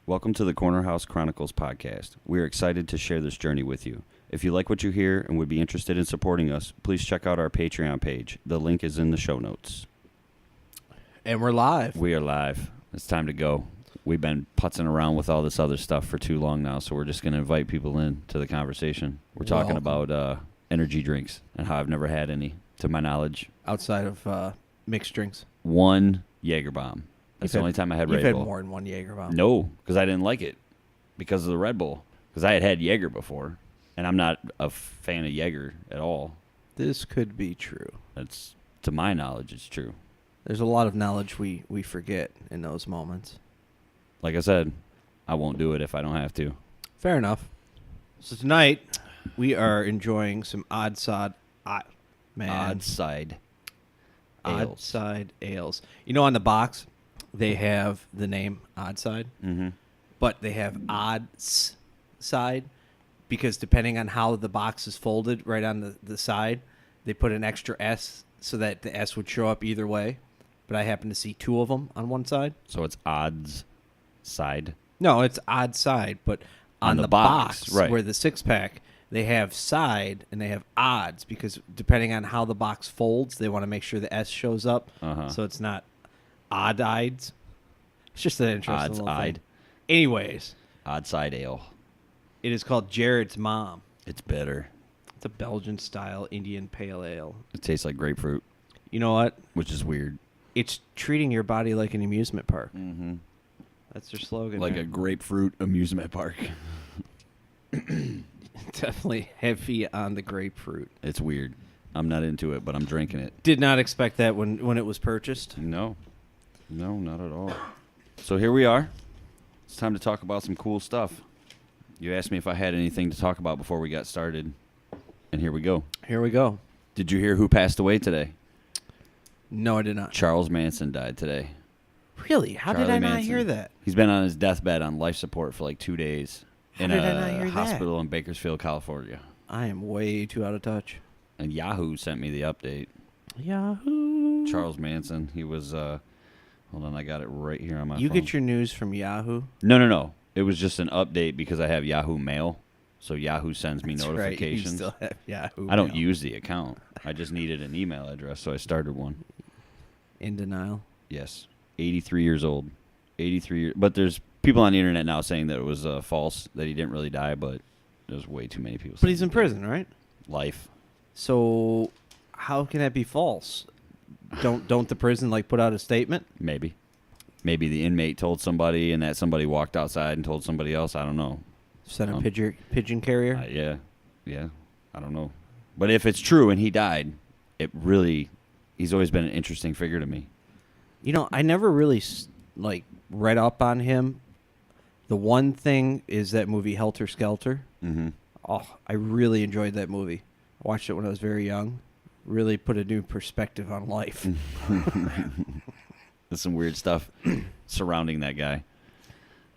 Welcome to the Corner House Chronicles podcast. We are excited to share this journey with you. If you like what you hear and would be interested in supporting us, please check out our Patreon page. The link is in the show notes. And we're live. We are live. It's time to go. We've been putzing around with all this other stuff for too long now, so we're just going to invite people in to the conversation. We're talking about energy drinks and how I've never had any, to my knowledge. Outside of mixed drinks. One Jaeger bomb. That's the only time I had Red Bull. You've had more than one Jaeger bomb. No, because I didn't like it because of the Red Bull. Because I had Jaeger before, and I'm not a fan of Jaeger at all. This could be true. That's, to my knowledge, it's true. There's a lot of knowledge we forget in those moments. Like I said, I won't do it if I don't have to. Fair enough. So tonight, we are enjoying some odd side ales. You know, on the box, they have the name Odd Side, but they have Odds Side because depending on how the box is folded right on the side, they put an extra S so that the S would show up either way. But I happen to see two of them on one side. So it's Odds Side? No, it's Odd Side, but on the box right, where the six-pack, they have side and they have odds because depending on how the box folds, they want to make sure the S shows up. So it's not odd-eyed. It's just an interesting little thing. Anyways. Odd Side Ale. It is called Jared's Mom. It's bitter. It's a Belgian-style Indian pale ale. It tastes like grapefruit. You know what? Which is weird. It's treating your body like an amusement park. Mm-hmm. That's their slogan. Like a grapefruit amusement park. Definitely heavy on the grapefruit. It's weird. I'm not into it, but I'm drinking it. Did not expect that when it was purchased. No, not at all. So here we are. It's time to talk about some cool stuff. You asked me if I had anything to talk about before we got started, and here we go. Here we go. Did you hear who passed away today? No, I did not. Charles Manson died today. Really? How did I not hear that? He's been on his deathbed on life support for like 2 days. How did I not hear that? Hospital in Bakersfield, California. I am way too out of touch. And Yahoo sent me the update. Yahoo. Charles Manson. He was, hold on, I got it right here on my phone. You get your news from Yahoo? No. It was just an update because I have Yahoo Mail. So Yahoo sends me That's notifications. Right. You still have Yahoo I don't Mail. use the account. I just needed an email address, so I started one. In denial? Yes. 83 years old. 83 years. But there's people on the internet now saying that it was false, that he didn't really die, but there's way too many people saying But he's in prison, right? Life. So how can that be false? Don't the prison put out a statement? Maybe the inmate told somebody and that somebody walked outside and told somebody else. I don't know. Sent a pigeon carrier? Yeah. I don't know. But if it's true and he died, he's always been an interesting figure to me. You know, I never really read up on him. The one thing is that movie Helter Skelter. Mm-hmm. Oh, I really enjoyed that movie. I watched it when I was very young. Really put a new perspective on life. There's some weird stuff surrounding that guy.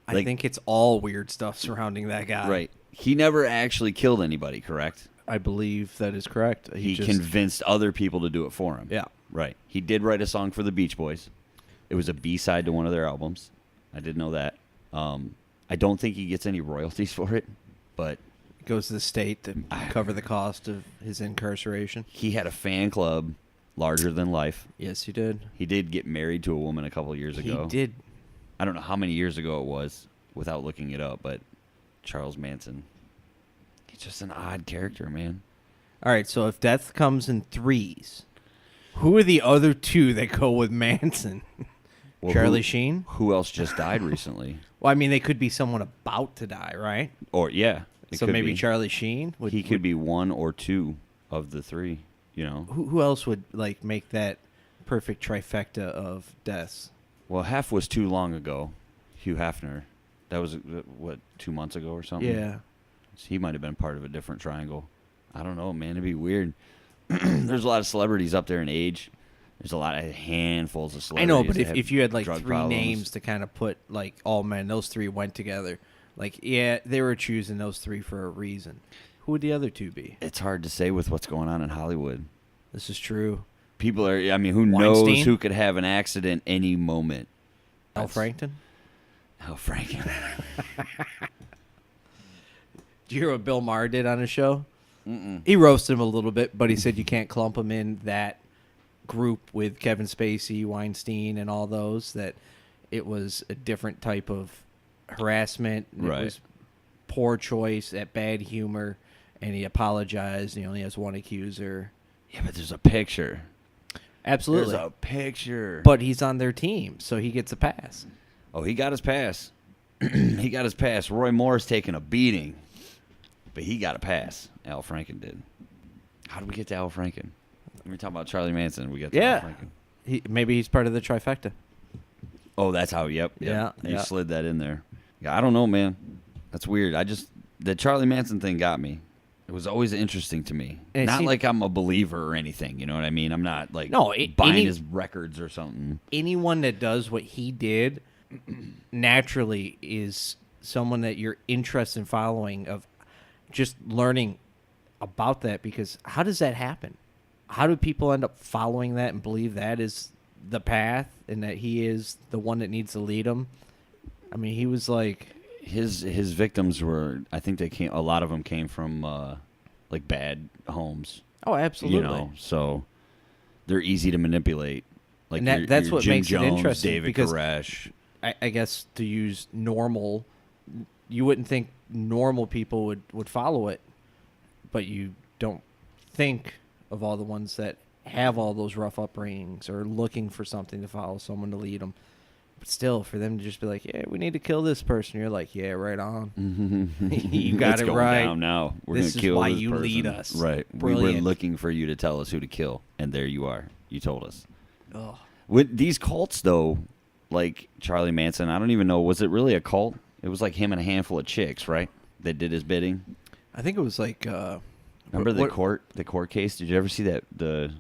I think it's all weird stuff surrounding that guy. Right. He never actually killed anybody, correct? I believe that is correct. He convinced other people to do it for him. Yeah. Right. He did write a song for the Beach Boys. It was a B-side to one of their albums. I did know that. I don't think he gets any royalties for it, but it goes to the state to cover the cost of his incarceration. He had a fan club larger than life. Yes, he did. He did get married to a woman a couple of years ago. He did. I don't know how many years ago it was without looking it up, but Charles Manson, he's just an odd character, man. All right, so if death comes in threes, who are the other two that go with Manson? Well, Charlie Sheen? Who else just died recently? Well, I mean, they could be someone about to die, right? Or, yeah. So maybe Charlie Sheen? He could be one or two of the three, you know. Who else would, make that perfect trifecta of deaths? Well, half was too long ago. Hugh Hefner. That was, 2 months ago or something? Yeah. So he might have been part of a different triangle. I don't know, man. It'd be weird. There's a lot of celebrities up there in age. There's a lot of handfuls of celebrities. I know, but if you had three problems. names to kind of put oh man, those three went together. They were choosing those three for a reason. Who would the other two be? It's hard to say with what's going on in Hollywood. This is true. People are, who Weinstein? knows who could have an accident any moment? Al Franken? Al Franken. Do you hear what Bill Maher did on his show? Mm-mm. He roasted him a little bit, but he said you can't clump him in that group with Kevin Spacey, Weinstein, and all those, that it was a different type of harassment. Right. It was poor choice, that bad humor, and he apologized. He only has one accuser. Yeah, but there's a picture. Absolutely. There's a picture. But he's on their team, so he gets a pass. Oh, he got his pass. He got his pass. Roy Moore's taking a beating, but he got a pass. Al Franken did. How did we get to Al Franken? We were talking about Charlie Manson. We got to Al Franken. Maybe he's part of the trifecta. Oh, that's how. Yep. Yeah, You yeah. slid that in there. Yeah, I don't know, man. That's weird. The Charlie Manson thing got me. It was always interesting to me. And Not see- like I'm a believer or anything. You know what I mean? I'm not like No, buying his records or something. Anyone that does what he did naturally is someone that you're interested in following, of just learning about that, because how does that happen? How do people end up following that and believe that is the path and that he is the one that needs to lead them? I mean, he was like... His victims were, I think a lot of them came from like bad homes. Oh, absolutely. You know, so they're easy to manipulate. Like And that's your what Jim makes Jones, it interesting, David because Koresh. I guess, to use normal, you wouldn't think normal people would follow it, but you don't think of all the ones that have all those rough upbringings or looking for something to follow, someone to lead them. But still, for them to just be like, yeah, we need to kill this person, you're like, yeah, right on. You got It's it going right. down now. We're This gonna is kill why this you person. lead us. Right. We were Brilliant. looking for you to tell us who to kill, and there you are. You told us. Ugh. With these cults, though, like Charlie Manson, I don't even know. Was it really a cult? It was like him and a handful of chicks, right? That did his bidding. I think it was like... Remember the court case? Did you ever see that the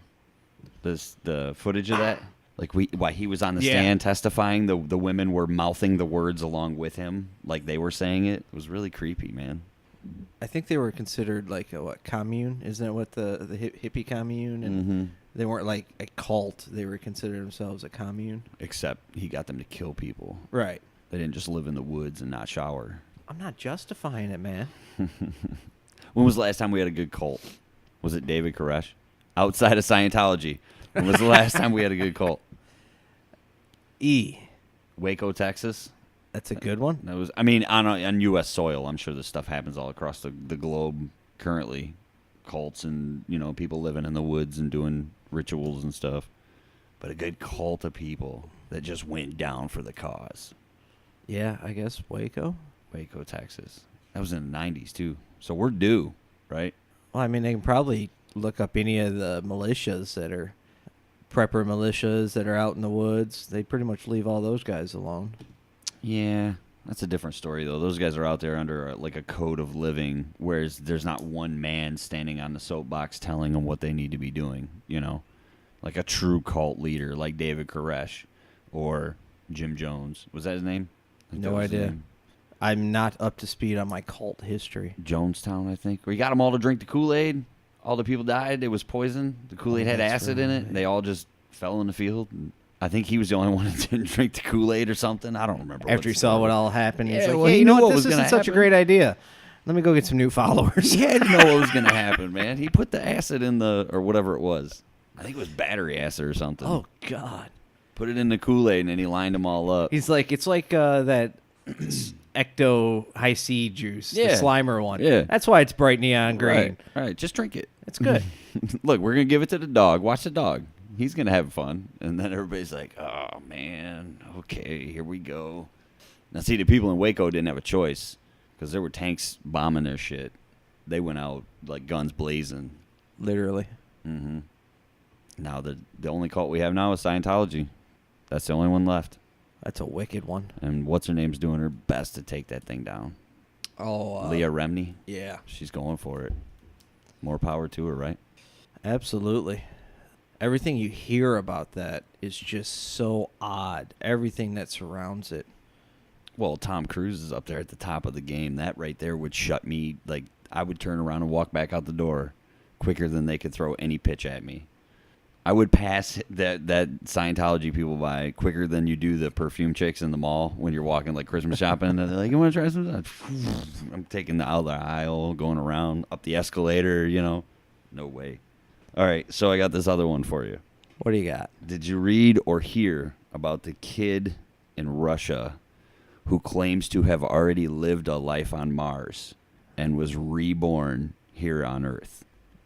footage of that? Like while he was on the stand testifying, the women were mouthing the words along with him, like they were saying it. It was really creepy, man. I think they were considered like a commune? Isn't that what the hippie commune? And they weren't like a cult. They were considered themselves a commune. Except he got them to kill people. Right. They didn't just live in the woods and not shower. I'm not justifying it, man. When was the last time we had a good cult? Was it David Koresh? Outside of Scientology, when was the last time we had a good cult? Waco, Texas. That's a good one. That was, I mean, on U.S. soil. I'm sure this stuff happens all across the globe currently. Cults and, people living in the woods and doing rituals and stuff. But a good cult of people that just went down for the cause. Yeah, I guess Waco. Waco, Texas. That was in the 90s, too. So we're due, right? Well, I mean, they can probably look up any of the militias that are prepper militias that are out in the woods. They pretty much leave all those guys alone. Yeah, that's a different story, though. Those guys are out there under, like, a code of living, whereas there's not one man standing on the soapbox telling them what they need to be doing, Like a true cult leader, like David Koresh or Jim Jones. Was that his name? I think No that was his idea. name. I'm not up to speed on my cult history. Jonestown, I think. Where you got them all to drink the Kool-Aid. All the people died. It was poison. The Kool-Aid had that's acid in it. right. They all just fell in the field. And I think he was the only one that didn't drink the Kool-Aid or something. I don't remember. After he saw what all happened, he's Yeah, like, well, hey, he you know knew what? what This was gonna isn't such a happen. great idea. Let me go get some new followers. He had to know what was going to happen, man. He put the acid in or whatever it was. I think it was battery acid or something. Oh, God. Put it in the Kool-Aid, and then he lined them all up. He's like, it's like that Ecto High C juice, the Yeah. Slimer one. Yeah. That's why it's bright neon green. Right. Just drink it. It's good. Look, we're going to give it to the dog. Watch the dog. He's going to have fun. And then everybody's like, oh, man, okay, here we go. Now, see, the people in Waco didn't have a choice because there were tanks bombing their shit. They went out like guns blazing. Literally. Mm-hmm. Now, the only cult we have now is Scientology. That's the only one left. That's a wicked one. And what's-her-name's doing her best to take that thing down. Oh, Leah Remini. yeah. She's going for it. More power to her, right? Absolutely. Everything you hear about that is just so odd. Everything that surrounds it. Well, Tom Cruise is up there at the top of the game. That right there would shut me. Like, I would turn around and walk back out the door quicker than they could throw any pitch at me. I would pass that Scientology people by quicker than you do the perfume chicks in the mall when you're walking like Christmas shopping and they're like, you want to try some? I'm taking the out of the aisle, going around up the escalator, No way. All right, so I got this other one for you. What do you got? Did you read or hear about the kid in Russia who claims to have already lived a life on Mars and was reborn here on Earth?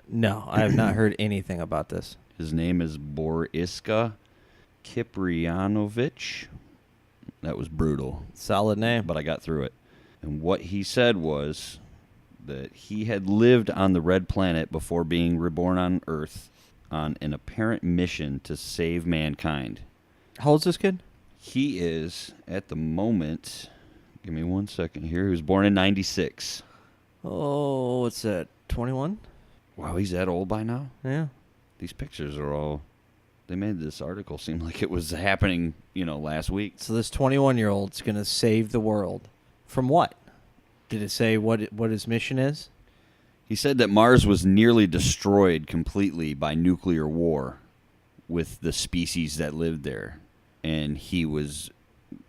No, I have not heard anything about this. His name is Boriska Kiprianovich. That was brutal. Solid name. But I got through it. And what he said was that he had lived on the Red Planet before being reborn on Earth on an apparent mission to save mankind. How old's this kid? He is, at the moment, give me 1 second here, he was born in 96. Oh, what's that, 21? Wow, he's that old by now? Yeah. These pictures are all, they made this article seem like it was happening, last week. So this 21-year-old's going to save the world. From what? Did it say what his mission is? He said that Mars was nearly destroyed completely by nuclear war with the species that lived there. And he was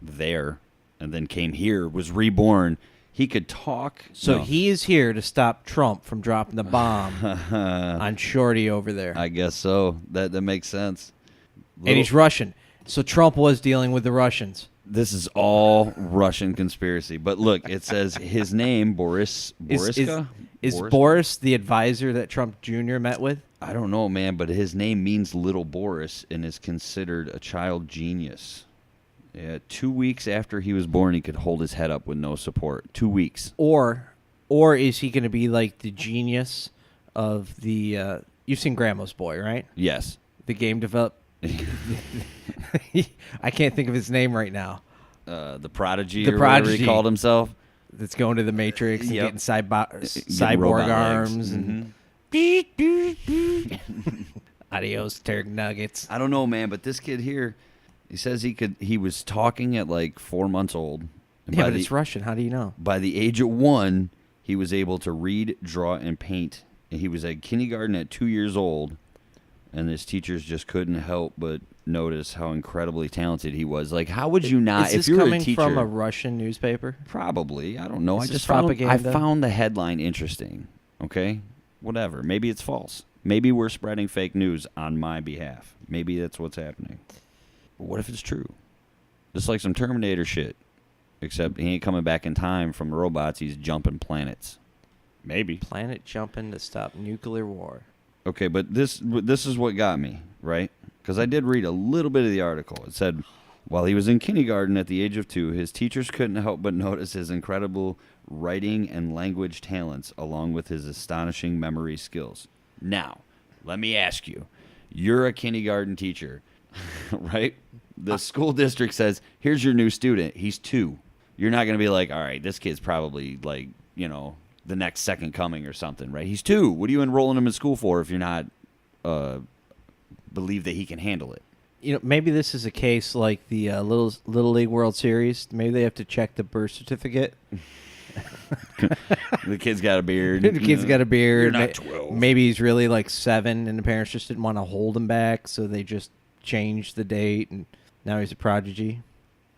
there and then came here, was reborn. He could talk. So he is here to stop Trump from dropping the bomb on Shorty over there. I guess so. That makes sense. And he's Russian. So Trump was dealing with the Russians. This is all Russian conspiracy. But look, it says his name, Boriska? Is Boris the advisor that Trump Jr. met with? I don't know, man, but his name means little Boris and is considered a child genius. Yeah, 2 weeks after he was born, he could hold his head up with no support. 2 weeks. Or is he going to be like the genius of the... you've seen Grandma's Boy, right? Yes. The game developed... I can't think of his name right now. The Prodigy, or whatever he called himself. That's going to the Matrix and getting cyborg robot arms legs. and adios, turkey nuggets. I don't know, man, but this kid here, he says he was talking at like 4 months old. Yeah, but it's Russian. How do you know? By the age of 1, he was able to read, draw, and paint. And he was at kindergarten at 2 years old, and his teachers just couldn't help but notice how incredibly talented he was. Like, how would you not? Is this if you're coming a teacher, from a Russian newspaper? Probably. I don't know. Is I this just propaganda? I found the headline interesting. Okay, whatever. Maybe it's false. Maybe we're spreading fake news on my behalf. Maybe that's what's happening. But what if it's true? Just like some Terminator shit. Except he ain't coming back in time from robots. He's jumping planets. Maybe. Planet jumping to stop nuclear war. Okay, but this is what got me, right? Because I did read a little bit of the article. It said, while he was in kindergarten at the age of 2, his teachers couldn't help but notice his incredible writing and language talents along with his astonishing memory skills. Now, let me ask you. You're a kindergarten teacher, right? The school district says, here's your new student. He's 2. You're not going to be like, all right, this kid's probably like, the next second coming or something, right? He's 2. What are you enrolling him in school for if you're not believe that he can handle it? Maybe this is a case like the Little League World Series. Maybe they have to check the birth certificate. The kid's got a beard. The kid's got a beard. You're not 12. Maybe he's really like 7, and the parents just didn't want to hold him back, so they just changed the date, and now he's a prodigy.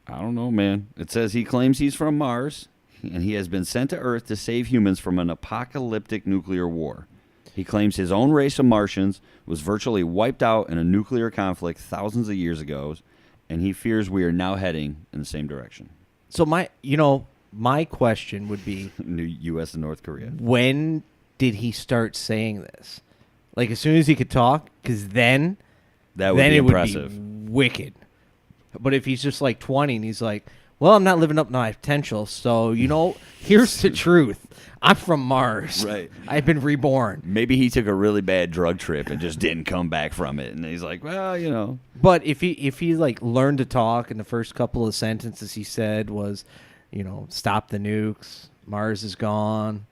I don't know, man. It says he claims he's from Mars, and he has been sent to Earth to save humans from an apocalyptic nuclear war. He claims his own race of Martians was virtually wiped out in a nuclear conflict thousands of years ago, and he fears we are now heading in the same direction. So my question would be, New U.S. and North Korea. when did he start saying this? Like as soon as he could talk, because then That would be impressive. Would be wicked. But if he's just like 20 and he's like, well, I'm not living up to my potential, so, here's the truth. I'm from Mars. Right. I've been reborn. Maybe he took a really bad drug trip and just didn't come back from it. And he's like, well, But if he like learned to talk and the first couple of sentences he said was, stop the nukes, Mars is gone,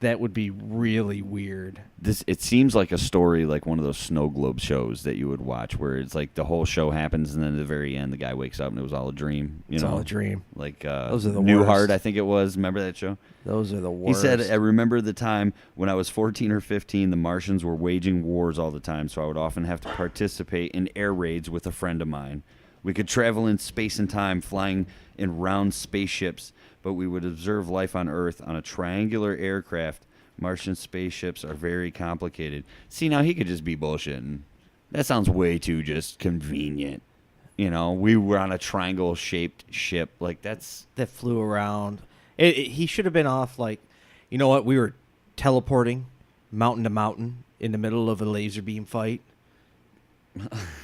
That would be really weird. It seems like a story like one of those snow globe shows that you would watch where it's like the whole show happens and then at the very end the guy wakes up and it was all a dream. It's all a dream. Like those are the Newhart, worst. I think it was. Remember that show? Those are the worst. He said, I remember the time when I was 14 or 15, the Martians were waging wars all the time, so I would often have to participate in air raids with a friend of mine. We could travel in space and time, flying in round spaceships, but we would observe life on Earth on a triangular aircraft. Martian spaceships are very complicated. See, now he could just be bullshitting. That sounds way too just convenient. You know, we were on a triangle-shaped ship. Like, that flew around. He should have been off, like, you know what? We were teleporting mountain to mountain in the middle of a laser beam fight.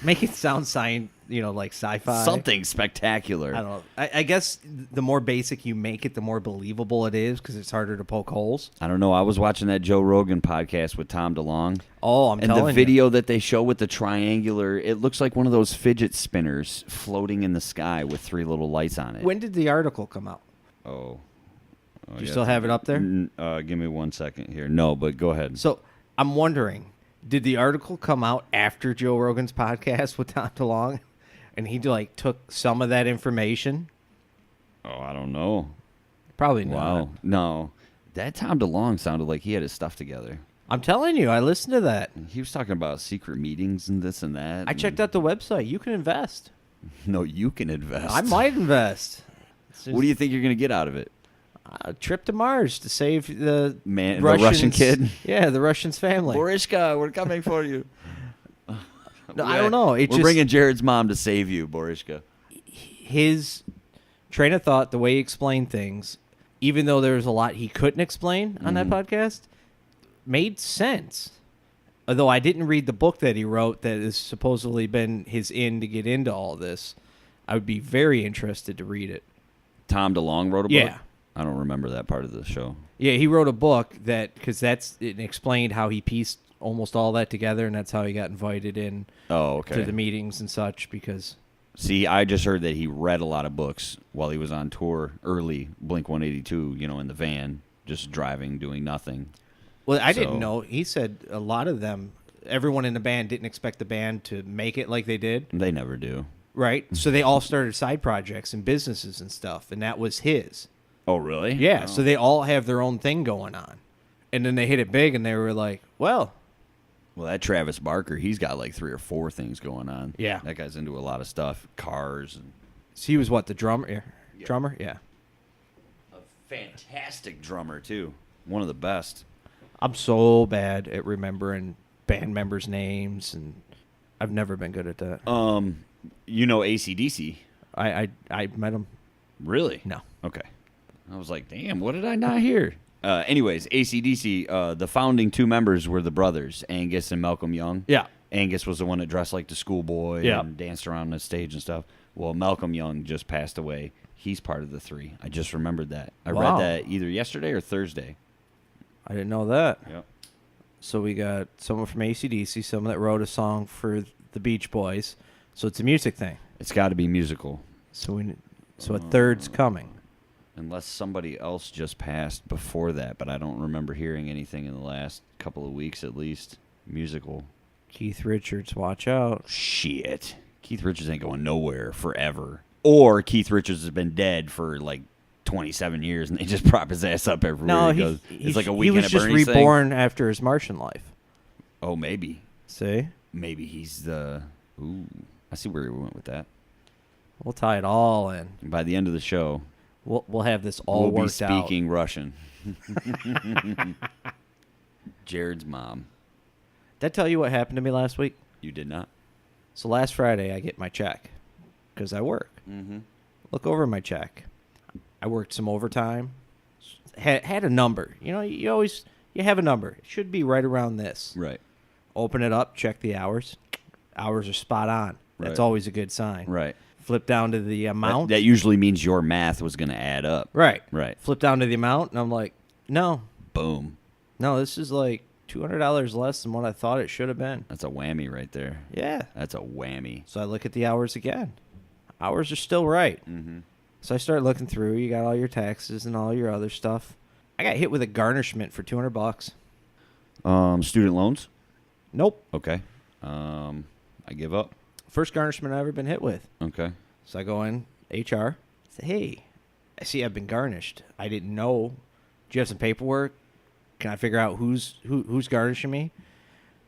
Make it sound like sci-fi. Something spectacular. I don't know. I guess the more basic you make it, the more believable it is because it's harder to poke holes. I don't know. I was watching that Joe Rogan podcast with Tom DeLonge. Oh, I'm telling you. And the video that they show with the triangular, it looks like one of those fidget spinners floating in the sky with 3 little lights on it. When did the article come out? Oh. Do you still have it up there? Give me 1 second here. No, but go ahead. So I'm wondering, did the article come out after Joe Rogan's podcast with Tom DeLonge? And he took some of that information? Oh, I don't know. Probably not. Wow. No. That Tom DeLonge sounded like he had his stuff together. I'm telling you, I listened to that. He was talking about secret meetings and this and that. I checked out the website. You can invest. No, you can invest. I might invest. What do you think you're going to get out of it? A trip to Mars to save the the Russian kid? Yeah, the Russian's family. Borishka, we're coming for you. No, I don't know. We're bringing Jared's mom to save you, Borishka. His train of thought, the way he explained things, even though there was a lot he couldn't explain on that podcast, made sense. Although I didn't read the book that he wrote that has supposedly been his in to get into all this, I would be very interested to read it. Tom DeLonge wrote a book? Yeah. I don't remember that part of the show. Yeah, he wrote a book because it explained how he pieced almost all that together, and that's how he got invited in to the meetings and such. Because see, I just heard that he read a lot of books while he was on tour, early Blink-182, in the van, just driving, doing nothing. Well, I didn't know. He said a lot of them, everyone in the band didn't expect the band to make it like they did. They never do. Right? So they all started side projects and businesses and stuff, and that was his. Oh, really? Yeah, Oh. so they all have their own thing going on. And then they hit it big, and they were like, well, that Travis Barker, he's got like 3 or 4 things going on. Yeah. That guy's into a lot of stuff. Cars. So he was what, the drummer? Yeah. Drummer? Yeah. A fantastic drummer, too. One of the best. I'm so bad at remembering band members' names, and I've never been good at that. AC/DC. I met him. Really? No. Okay. I was like, damn, what did I not hear? Anyways, AC/DC, the founding 2 members were the brothers, Angus and Malcolm Young. Yeah. Angus was the one that dressed like the schoolboy Yeah. and danced around the stage and stuff. Well, Malcolm Young just passed away. He's part of the 3. I just remembered that. I read that either yesterday or Thursday. I didn't know that. Yep. So we got someone from AC/DC, someone that wrote a song for the Beach Boys. So it's a music thing. It's got to be musical. So a third's coming. Unless somebody else just passed before that, but I don't remember hearing anything in the last couple of weeks at least. Musical. Keith Richards, watch out. Shit. Keith Richards ain't going nowhere forever. Or Keith Richards has been dead for like 27 years and they just prop his ass up everywhere he goes. It's like a Weekend he was at just Bernie's reborn thing. after his Martian life. Oh, maybe. See? Maybe he's the... Ooh, I see where we went with that. We'll tie it all in. By the end of the show... We'll have this all worked out. We'll be speaking Russian. Jared's mom. Did I tell you what happened to me last week? You did not. So last Friday, I get my check because I work. Mm-hmm. Look over my check. I worked some overtime. Had a number. You have a number. It should be right around this. Right. Open it up, check the hours. Hours are spot on. That's Right. always a good sign. Right. Flip down to the amount. That usually means your math was going to add up. Right. Right. Flip down to the amount, and I'm like, no, Boom. this is like $200 less than what I thought it should have been. That's a whammy right there. Yeah. That's a whammy. So I look at the hours again. Hours are still right. Mm-hmm. So I start looking through. You got all your taxes and all your other stuff. I got hit with a garnishment for $200. Student loans? Nope. Okay. I give up. First garnishment I've ever been hit with. Okay. So I go in, HR, say, hey, I see I've been garnished. I didn't know. Do you have some paperwork? Can I figure out who's garnishing me?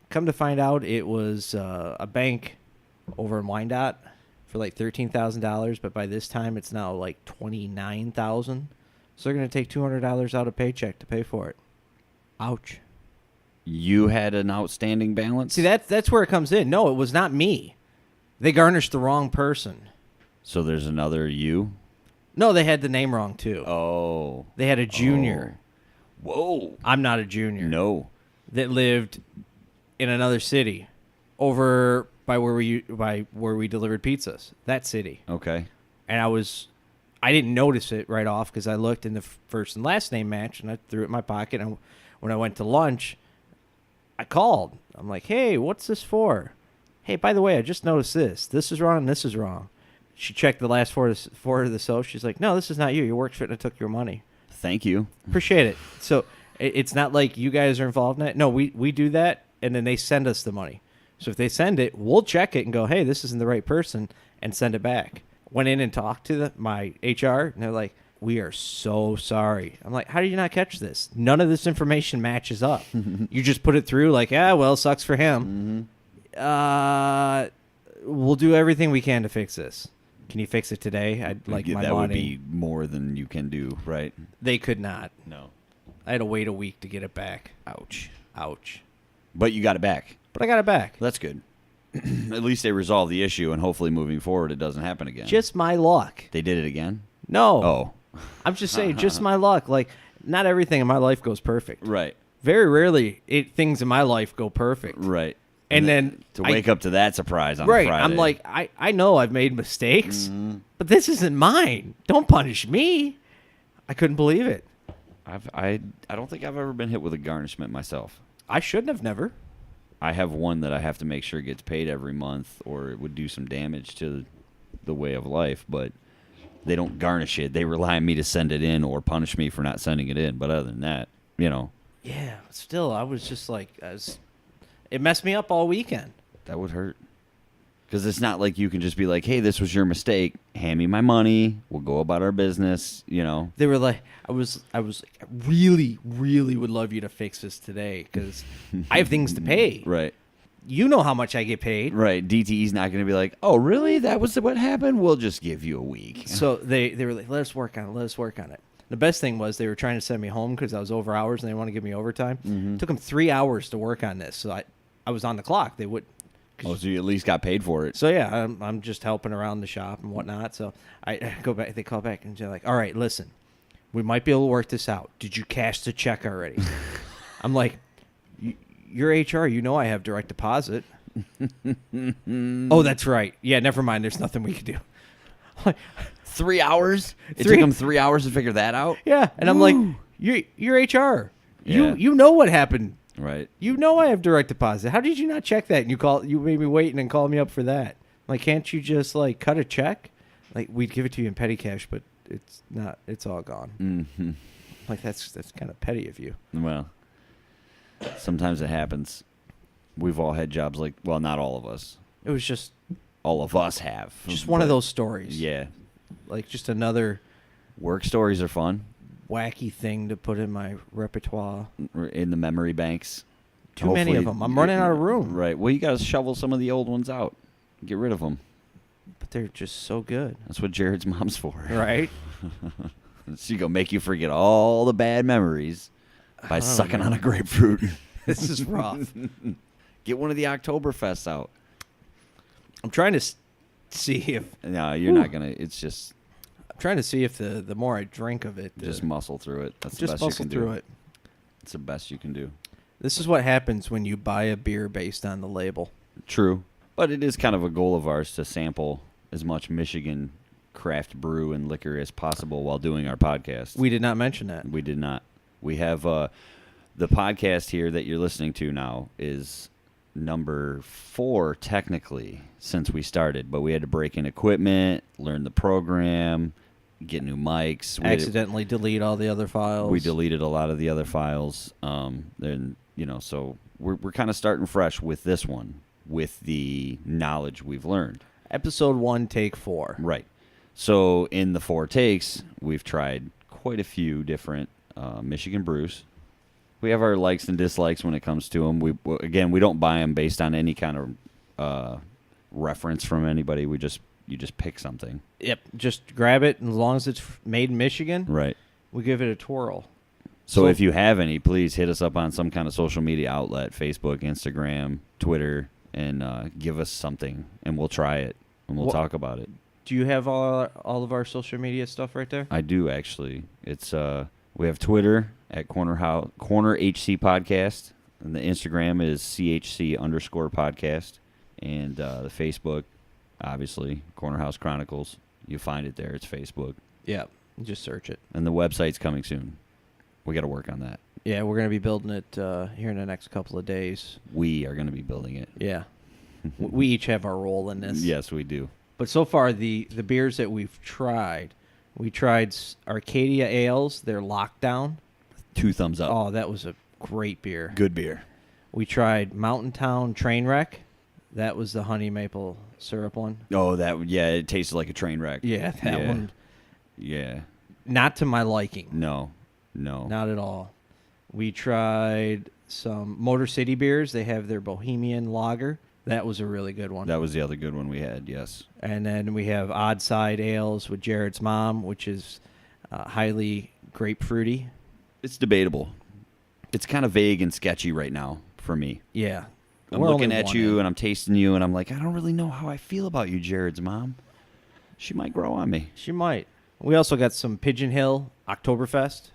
Come to find out, it was a bank over in Wyandotte for like $13,000, but by this time it's now like $29,000. So they're going to take $200 out of paycheck to pay for it. Ouch. You had an outstanding balance? See, that's where it comes in. No, it was not me. They garnished the wrong person. So there's another you? No, they had the name wrong too. Oh. They had a junior. Oh. Whoa. I'm not a junior. No. That lived in another city over by where we delivered pizzas. That city. Okay. And I didn't notice it right off because I looked in the first and last name match and I threw it in my pocket. And when I went to lunch, I called. I'm like, hey, what's this for? Hey, by the way, I just noticed this. This is wrong and this is wrong. She checked the last four of the social. She's like, no, this is not you. Your work fit and took your money. Thank you. Appreciate it. So it's not like you guys are involved in it. No, we do that, and then they send us the money. So if they send it, we'll check it and go, hey, this isn't the right person, and send it back. Went in and talked to my HR, and they're like, we are so sorry. I'm like, how did you not catch this? None of this information matches up. You just put it through like, well, sucks for him. We'll do everything we can to fix this. Can you fix it today? I'd like my money. That would be more than you can do, right? They could not. No. I had to wait a week to get it back. Ouch. Ouch. But you got it back. But I got it back. That's good. At least they resolved the issue, and hopefully moving forward it doesn't happen again. Just my luck. They did it again? No. Oh. I'm just saying, just my luck. Like, not everything in my life goes perfect. Right. Very rarely things in my life go perfect. Right. And then to wake up to that surprise on Friday. I'm like, I know I've made mistakes, but this isn't mine. Don't punish me. I couldn't believe it. I don't think I've ever been hit with a garnishment myself. I shouldn't have never. I have one that I have to make sure gets paid every month, or it would do some damage to the way of life, but they don't garnish it. They rely on me to send it in or punish me for not sending it in. But other than that, Yeah, still, I was just like, it messed me up all weekend. That would hurt. Because it's not like you can just be like, hey, this was your mistake. Hand me my money. We'll go about our business, They were like, I was like, I really, really would love you to fix this today because I have things to pay. Right. You know how much I get paid. Right. DTE's not going to be like, oh, really? That was what happened? We'll just give you a week. So they were like, let us work on it. The best thing was they were trying to send me home because I was over hours and they want to give me overtime. Mm-hmm. It took them 3 hours to work on this. So I was on the clock. They would. Oh, so you at least got paid for it. So, yeah, I'm just helping around the shop and whatnot. So I go back. They call back and they're like, all right, listen, we might be able to work this out. Did you cash the check already? I'm like, you're HR. You know I have direct deposit. Oh, that's right. Yeah, never mind. There's nothing we can do. Like, 3 hours? It took them 3 hours to figure that out? Yeah. And I'm like, you're HR. Yeah. You know what happened. Right. You know I have direct deposit. How did you not check that? And you made me wait and then call me up for that. Like, can't you just like cut a check? Like, we'd give it to you in petty cash, but it's not. It's all gone. Mm-hmm. Like, that's kind of petty of you. Well, sometimes it happens. We've all had jobs like, well, not all of us. It was just All of us have. just one of those stories. Yeah. Like just another Work stories are fun. wacky thing to put in my repertoire. In the memory banks. Too many of them. I'm running out of room. Right. Well, you got to shovel some of the old ones out. Get rid of them. But they're just so good. That's what Jared's mom's for. Right? She gonna make you forget all the bad memories by sucking on a grapefruit. This is rough. Get one of the Oktoberfests out. I'm trying to see if... No, you're not going to. It's just... I'm trying to see if the more I drink of it... Just muscle through it. That's the just best you can do. muscle through it. It's the best you can do. This is what happens when you buy a beer based on the label. True. But it is kind of a goal of ours to sample as much Michigan craft brew and liquor as possible while doing our podcast. We did not mention that. We did not. We have the podcast here that you're listening to now is number 4 technically since we started, but we had to break in equipment, learn the program, get new mics. Accidentally delete all the other files. We deleted a lot of the other files. Then so we're kind of starting fresh with this one, with the knowledge we've learned. Episode 1, take 4. Right. So in the 4 takes, we've tried quite a few different Michigan brews. We have our likes and dislikes when it comes to them. We don't buy them based on any kind of reference from anybody. You just pick something. Yep. Just grab it, and as long as it's made in Michigan, right, we give it a twirl. So if you have any, please hit us up on some kind of social media outlet, Facebook, Instagram, Twitter, and give us something, and we'll try it, and we'll talk about it. Do you have all of our social media stuff right there? I do, actually. It's we have Twitter at Corner HC Podcast, and the Instagram is CHC_podcast, and the Facebook, obviously, Corner House Chronicles. You find it there. It's Facebook. Yeah, just search it. And the website's coming soon. We got to work on that. Yeah, we're going to be building it here in the next couple of days. We are going to be building it. Yeah. We each have our role in this. Yes, we do. But so far, the beers that we tried Arcadia Ales, their Lockdown. 2 thumbs up. Oh, that was a great beer. Good beer. We tried Mountain Town Trainwreck. That was the honey maple syrup one. Oh, it tasted like a train wreck. Yeah, that one. Yeah. Not to my liking. No. Not at all. We tried some Motor City beers. They have their Bohemian Lager. That was a really good one. That was the other good one we had, yes. And then we have Odd Side Ales with Jared's Mom, which is highly grapefruity. It's debatable. It's kind of vague and sketchy right now for me. Yeah. I'm looking at you and I'm tasting you and I'm like, I don't really know how I feel about you, Jared's Mom. She might grow on me. She might. We also got some Pigeon Hill Oktoberfest.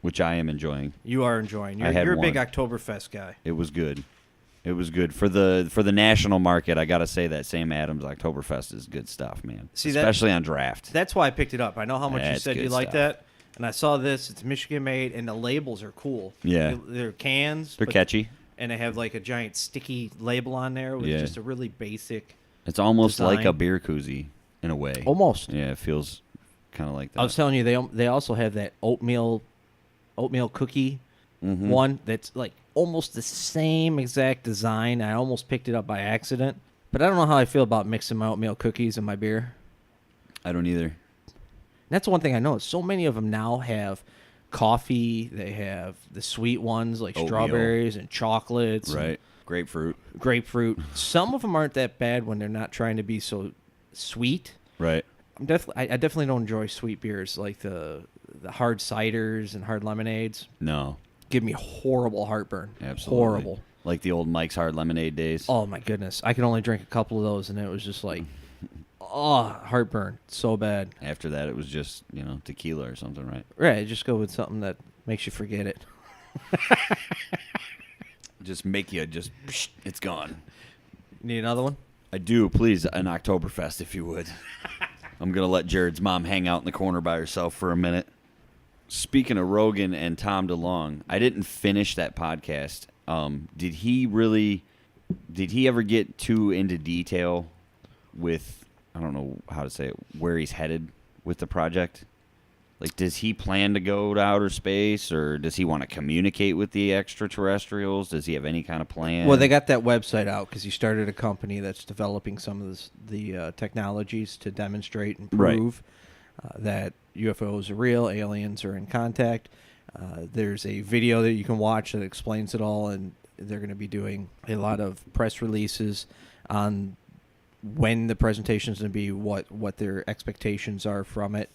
Which I am enjoying. You are enjoying. You're a big Oktoberfest guy. It was good. It was good for the national market. I got to say that Sam Adams Oktoberfest is good stuff, man. See, especially on draft. That's why I picked it up. I know how much you said you like stuff. that, and I saw this. It's Michigan made, and the labels are cool. Yeah, they're cans. They're catchy, and they have like a giant sticky label on there with just a really basic. It's almost design. like a beer koozie in a way. Almost. Yeah, it feels kind of like that. I was telling you, they also have that oatmeal cookie one that's like almost the same exact design. I almost picked it up by accident, but I don't know how I feel about mixing my oatmeal cookies in my beer. I don't either. That's one thing I know. So many of them now have coffee. They have the sweet ones like oatmeal. Strawberries and chocolates. Right. Grapefruit. Some of them aren't that bad when they're not trying to be so sweet. Right. I definitely don't enjoy sweet beers like the hard ciders and hard lemonades. No. Give me horrible heartburn. Absolutely. Horrible. Like the old Mike's Hard Lemonade days. Oh, my goodness. I could only drink a couple of those, and it was just like, heartburn. So bad. After that, it was just, tequila or something, right? Right. Just go with something that makes you forget it. Just make you it's gone. Need another one? I do. Please, an Oktoberfest, if you would. I'm going to let Jared's mom hang out in the corner by herself for a minute. Speaking of Rogan and Tom DeLonge, I didn't finish that podcast. Did he ever get too into detail with, I don't know how to say it, where he's headed with the project? Like, does he plan to go to outer space, or does he want to communicate with the extraterrestrials? Does he have any kind of plan? Well, they got that website out because he started a company that's developing some of the technologies to demonstrate and prove that UFOs are real, aliens are in contact. There's a video that you can watch that explains it all, and they're going to be doing a lot of press releases on when the presentation is going to be, what their expectations are from it.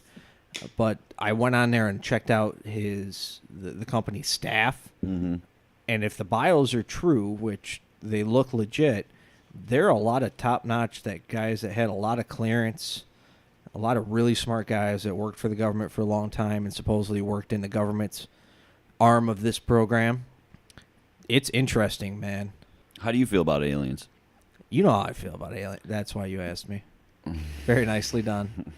But I went on there and checked out the company's staff, and if the bios are true, which they look legit, there are a lot of top-notch guys that had a lot of clearance, a lot of really smart guys that worked for the government for a long time and supposedly worked in the government's arm of this program. It's interesting, man. How do you feel about aliens? You know how I feel about aliens. That's why you asked me. Very nicely done.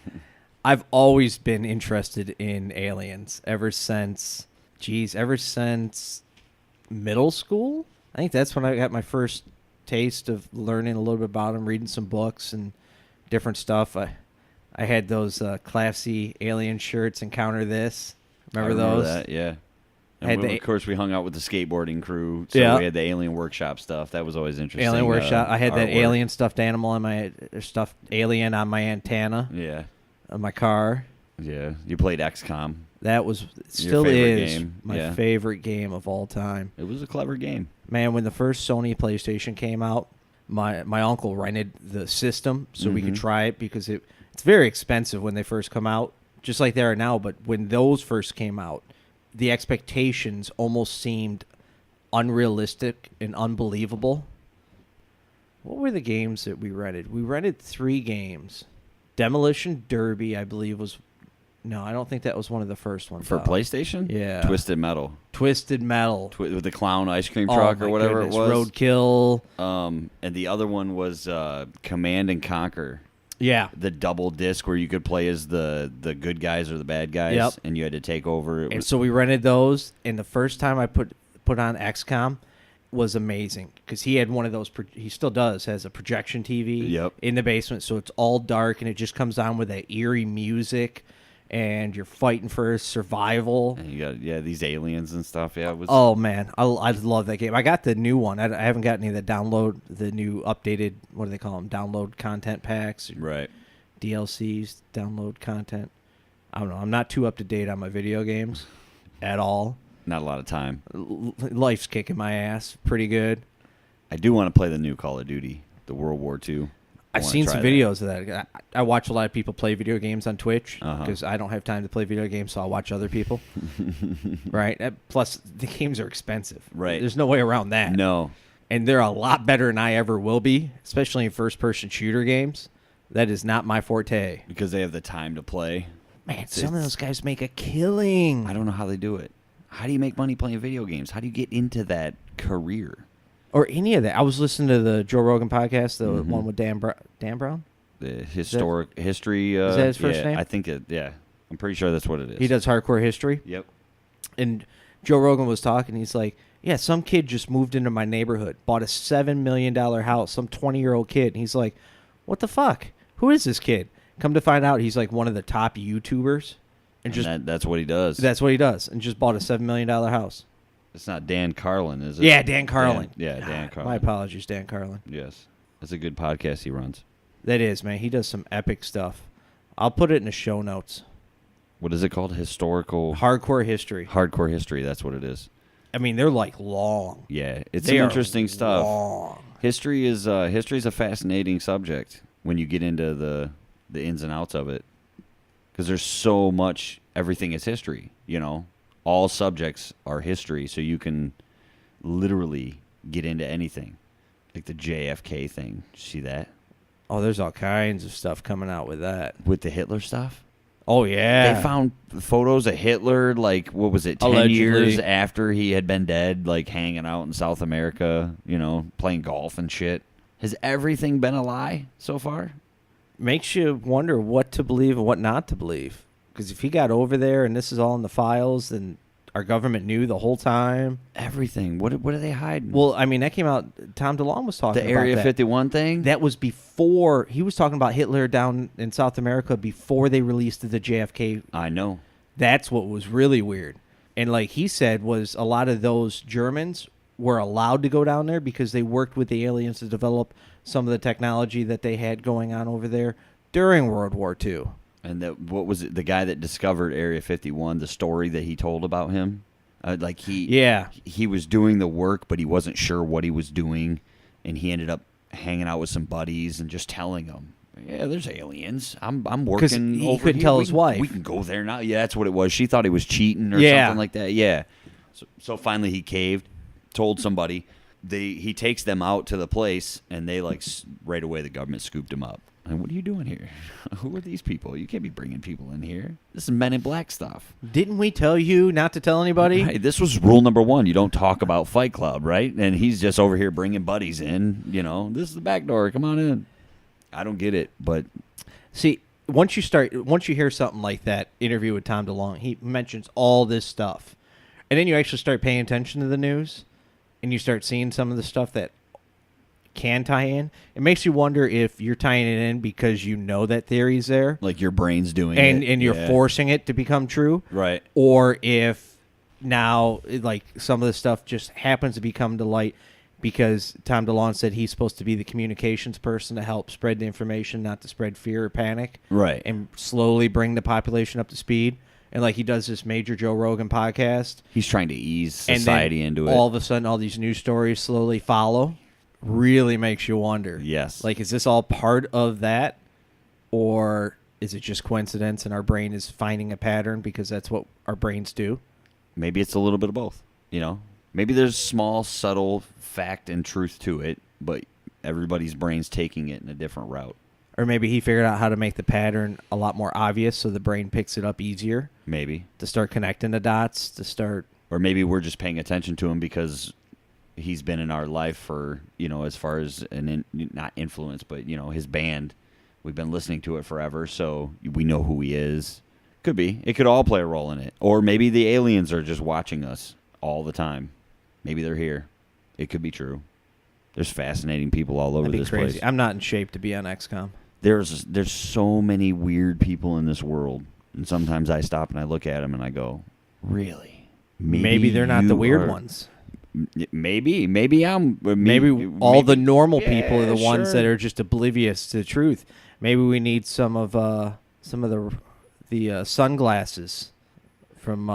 I've always been interested in aliens ever since middle school. I think that's when I got my first taste of learning a little bit about them, reading some books and different stuff. I had those classy alien shirts. Encounter this. Remember I those? That, yeah. And Had of course, we hung out with the skateboarding crew. So Yeah. we had the Alien Workshop stuff. That was always interesting. Alien Workshop. I had that artwork. alien stuffed animal on my stuffed alien on my antenna Yeah. of my car. Yeah. You played XCOM. That was still favorite is game. my Yeah. favorite game of all time. It was a clever game. Man, when the first Sony PlayStation came out, my uncle rented the system so we could try it because it's very expensive when they first come out, just like they are now. But when those first came out, the expectations almost seemed unrealistic and unbelievable. What were the games that we rented? We rented 3 games. Demolition Derby, I believe, was... No, I don't think that was one of the first ones. For out. PlayStation? Yeah. Twisted Metal. Twisted Metal. With the clown ice cream Oh, truck my or whatever goodness. it was. Roadkill. And the other one was Command and Conquer. Yeah. The double disc where you could play as the good guys or the bad guys. Yep. And you had to take over. And so we rented those, and the first time I put on XCOM was amazing because he had one of those. He still does, has a projection TV Yep. in the basement, so it's all dark and it just comes on with that eerie music, and you're fighting for survival. And you got these aliens and stuff. Yeah, it was. Oh man, I love that game. I got the new one. I haven't got any of the new updated. What do they call them? Download content packs. Right. DLCs, download content. I don't know. I'm not too up to date on my video games at all. Not a lot of time. Life's kicking my ass pretty good. I do want to play the new Call of Duty, the World War II. I've seen some videos of that. I watch a lot of people play video games on Twitch because I don't have time to play video games, so I'll watch other people. Right? Plus, the games are expensive. Right. There's no way around that. No. And they're a lot better than I ever will be, especially in first-person shooter games. That is not my forte. Because they have the time to play. Man, some of those guys make a killing. I don't know how they do it. How do you make money playing video games? How do you get into that career? Or any of that. I was listening to the Joe Rogan podcast, the one with Dan Brown. The historic history. Is that his first name? I think I'm pretty sure that's what it is. He does hardcore history. Yep. And Joe Rogan was talking. He's like, yeah, some kid just moved into my neighborhood, bought a $7 million house, some 20-year-old kid. And he's like, what the fuck? Who is this kid? Come to find out, he's like one of the top YouTubers. And that's what he does. That's what he does. And just bought a $7 million house. It's not Dan Carlin, is it? Yeah, Dan Carlin. Dan Carlin. My apologies, Dan Carlin. Yes. That's a good podcast he runs. That is, man. He does some epic stuff. I'll put it in the show notes. What is it called? Hardcore history. Hardcore history, that's what it is. I mean, they're like long. Yeah, it's They some are interesting stuff. long. History is a fascinating subject when you get into the ins and outs of it. Because there's so much, everything is history, you know. All subjects are history, so you can literally get into anything. Like the JFK thing. Did you see that? Oh, there's all kinds of stuff coming out with that. With the Hitler stuff? Oh, yeah. They found photos of Hitler, like, what was it, 10 Allegedly. years after he had been dead, like hanging out in South America, you know, playing golf and shit. Has everything been a lie so far? Makes you wonder what to believe and what not to believe. Because if he got over there and this is all in the files, then our government knew the whole time. Everything. What are they hiding? Well, I mean, that came out. Tom DeLonge was talking the about Area that. 51 thing? That was before. He was talking about Hitler down in South America before they released the JFK. I know. That's what was really weird. And like he said, was a lot of those Germans were allowed to go down there because they worked with the aliens to develop some of the technology that they had going on over there during World War II. And what was it? The guy that discovered Area 51, the story that he told about him? He was doing the work, but he wasn't sure what he was doing. And he ended up hanging out with some buddies and just telling them, yeah, there's aliens. I'm working. Because he couldn't tell his wife. We can go there now. Yeah, that's what it was. She thought he was cheating or something like that. Yeah. So finally he caved, told somebody. He takes them out to the place, and they right away the government scooped him up. And what are you doing here? Who are these people? You can't be bringing people in here. This is Men in Black stuff. Didn't we tell you not to tell anybody? Right, this was rule number 1. You don't talk about Fight Club, right? And he's just over here bringing buddies in. You know, this is the back door. Come on in. I don't get it, but see, once you hear something like that interview with Tom DeLonge, he mentions all this stuff, and then you actually start paying attention to the news, and you start seeing some of the stuff that can tie in. It makes you wonder if you're tying it in because you know that theory's there, Like your brain's doing and it. you're Yeah. forcing it to become true, Right. or if now like some of the stuff just happens to become to light because Tom DeLonge said he's supposed to be the communications person to help spread the information, not to spread fear or panic, Right. and slowly bring the population up to speed. And like he does this major Joe Rogan podcast, He's trying to ease and society then into it. all of a sudden, all these news stories slowly follow. Really makes you wonder. Yes. Like, is this all part of that, or is it just coincidence and our brain is finding a pattern because that's what our brains do? Maybe it's a little bit of both. You know, maybe there's small, subtle fact and truth to it, but everybody's brain's taking it in a different route. Or maybe he figured out how to make the pattern a lot more obvious so the brain picks it up easier Maybe. to start connecting the dots, to start... Or maybe we're just paying attention to him because he's been in our life for, you know, as far as not influence, but, you know, his band. We've been listening to it forever, so we know who he is. Could be. It could all play a role in it. Or maybe the aliens are just watching us all the time. Maybe they're here. It could be true. There's fascinating people all over That'd be this crazy. place. I'm not in shape to be on XCOM. There's so many weird people in this world, and sometimes I stop and I look at them and I go, really? Maybe they're not the you weird are- ones. Maybe Maybe all the normal people are the ones sure. that are just oblivious to the truth. Maybe we need some of the sunglasses from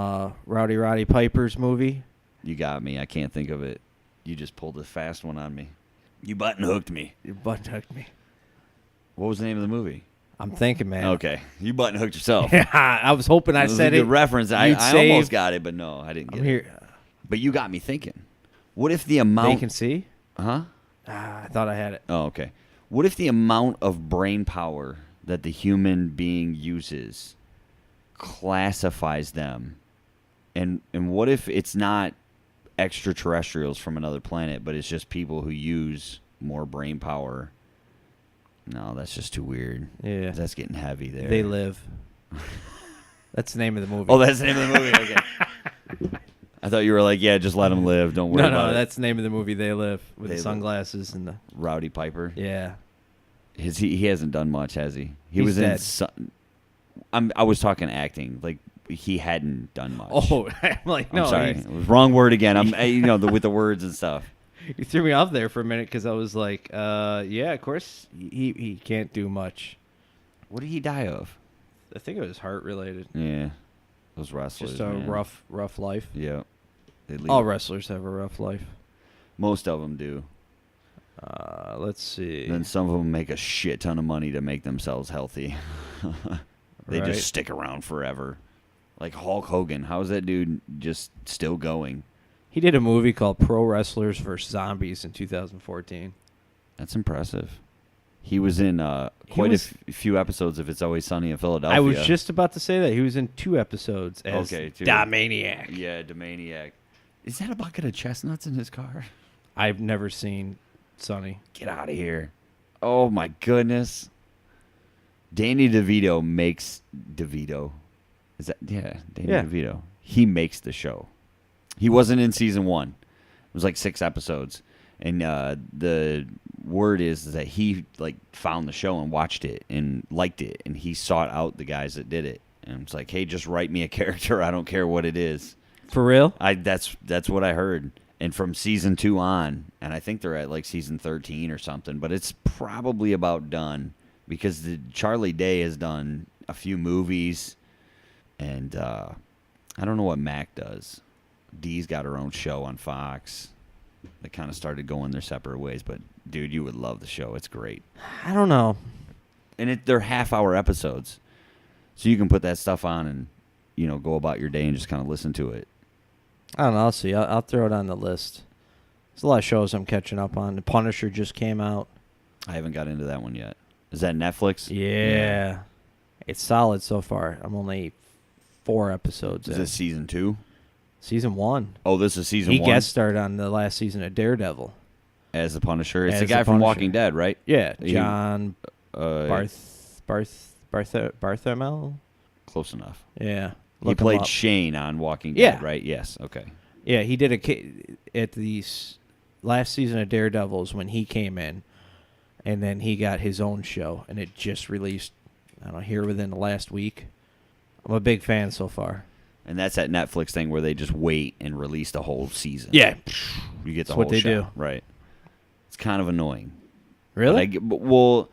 Rowdy Roddy Piper's movie. You got me. I can't think of it. You just pulled a fast one on me. You button hooked me. You button hooked me. What was the name of the movie? I'm thinking, man. Okay, you button hooked yourself. I was hoping I It was said a good it. reference. I You'd almost save- got it, but no, I didn't get I'm it. here. But you got me thinking. What if the They amount? can see. Huh? I thought I had it. Oh, okay. What if the amount of brain power that the human being uses classifies them? And what if it's not extraterrestrials from another planet, but it's just people who use more brain power? No, that's just too weird. Yeah. That's getting heavy there. They live. That's the name of the movie. Oh, that's the name of the movie. Okay. I thought you were like, yeah, just let them live. Don't worry about no, it. that's the name of the movie. They live with They the Live. sunglasses and the Rowdy Piper. yeah. He hasn't done much, has he? He He's was dead. I was talking acting. Like he hadn't done much. Oh, I'm like no. I'm sorry. he's- It was wrong word again. With the words and stuff. You threw me off there for a minute because I was like, yeah, of course he can't do much. What did he die of? I think it was heart related. Yeah, those wrestlers. Just a man. rough life. Yeah. They leave- All wrestlers have a rough life. Most of them do. Let's see. Then some of them make a shit ton of money to make themselves healthy. They Right. just stick around forever. Like Hulk Hogan. How is that dude just still going? He did a movie called Pro Wrestlers vs. Zombies in 2014. That's impressive. He was in quite a few episodes of It's Always Sunny in Philadelphia. I was just about to say that. He was in 2 episodes as Okay, 2. Domaniac. Yeah, Domaniac. Is that a bucket of chestnuts in his car? I've never seen Sonny. Get out of here. Oh, my goodness. Danny DeVito makes DeVito. Is that? Yeah, Danny Yeah. DeVito. He makes the show. He wasn't in season 1. It was like 6 episodes. And the word is that he like found the show and watched it and liked it. And he sought out the guys that did it. And it's like, hey, just write me a character. I don't care what it is. For real? That's what I heard. And from season 2 on, and I think they're at like season 13 or something, but it's probably about done because Charlie Day has done a few movies, and I don't know what Mac does. Dee's got her own show on Fox. They kind of started going their separate ways, but dude, you would love the show. It's great. I don't know. And they're half-hour episodes, so you can put that stuff on and go about your day and just kind of listen to it. I don't know. I'll see. I'll throw it on the list. There's a lot of shows I'm catching up on. The Punisher just came out. I haven't got into that one yet. Is that Netflix? Yeah. It's solid so far. I'm only 4 episodes Is in. this season 2? Season 1. Oh, this is season He 1? guest starred on the last season of Daredevil. As the Punisher. It's As the the guy from Punisher. Walking Dead, right? Yeah, He- John Uh, Bartholomew. Close enough. Yeah, He look him played up. Shane on Walking Yeah. Dead, right? Yes, okay. Yeah, he did at the last season of Daredevil is when he came in, and then he got his own show, and it just released, I don't know, here within the last week. I'm a big fan so far. And that's that Netflix thing where they just wait and release the whole season. Yeah. You get the That's whole what they show. do. Right. It's kind of annoying. Really? Well,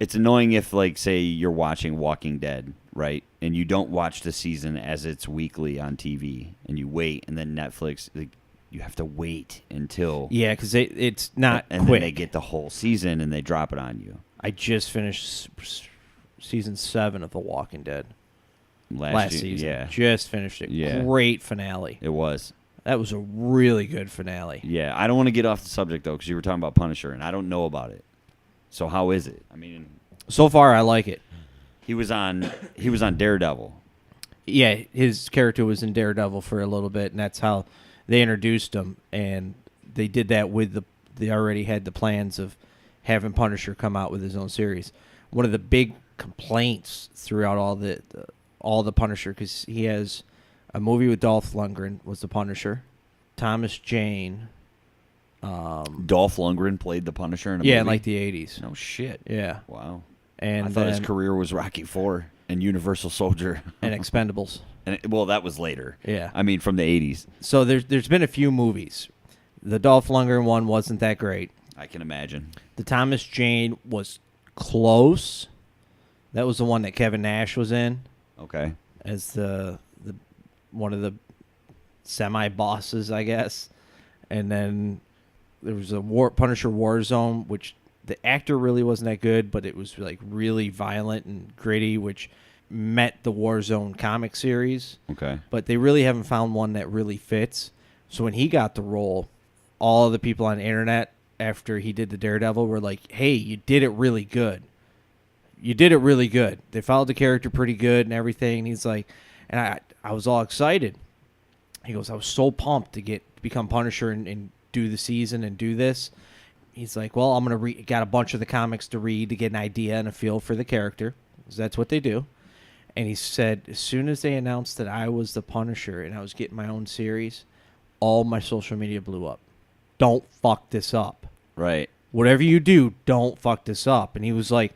it's annoying if, like, say you're watching Walking Dead, right? And you don't watch the season as it's weekly on TV, and you wait, and then Netflix, like, you have to wait until... Yeah, because it's not and quick. then they get the whole season, and they drop it on you. I just finished season 7 of The Walking Dead. Last season. Yeah. Just finished it. Yeah. Great finale. It was. That was a really good finale. Yeah, I don't want to get off the subject, though, because you were talking about Punisher, and I don't know about it. So how is it? I mean... So far, I like it. He was on Daredevil. Yeah, his character was in Daredevil for a little bit, and that's how they introduced him. And they did that with they already had the plans of having Punisher come out with his own series. One of the big complaints throughout all the Punisher, because he has a movie with Dolph Lundgren was the Punisher, Thomas Jane. Dolph Lundgren played the Punisher in a movie? In like the 80s. No shit. Yeah. Wow. And I thought his then- career was Rocky IV and Universal Soldier. and Expendables. Well, that was later. Yeah. I mean, from the 80s. So there's been a few movies. The Dolph Lundgren one wasn't that great. I can imagine. The Thomas Jane was close. That was the one that Kevin Nash was in Okay. as the one of the semi-bosses, I guess. And then there was a Punisher Warzone, which the actor really wasn't that good, but it was like really violent and gritty, which met the Warzone comic series. Okay. But they really haven't found one that really fits. So when he got the role, all of the people on the internet after he did the Daredevil were like, hey, you did it really good. You did it really good. They followed the character pretty good and everything. And he's like, and I was all excited. He goes, I was so pumped to become Punisher and do the season and do this. He's like, well, I'm going to got a bunch of the comics to read to get an idea and a feel for the character, because that's what they do. And he said, as soon as they announced that I was the Punisher and I was getting my own series, all my social media blew up. Don't fuck this up. Right. Whatever you do, don't fuck this up. And he was like,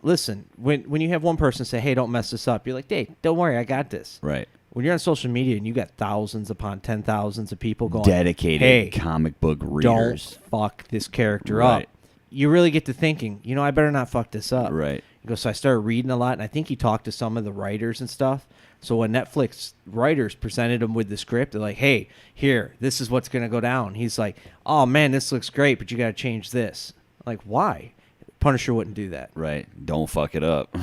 listen, when you have one person say, hey, don't mess this up, you're like, hey, don't worry, I got this. Right. When you're on social media and you got thousands upon 10,000s of people going, dedicated hey, comic book readers. Don't fuck this character Right. up. You really get to thinking, I better not fuck this up. Right. He goes, so I started reading a lot, and I think he talked to some of the writers and stuff. So when Netflix writers presented him with the script, they're like, hey, here, this is what's going to go down. He's like, oh, man, this looks great, but you got to change this. Like, why? Punisher wouldn't do that. Right. Don't fuck it up.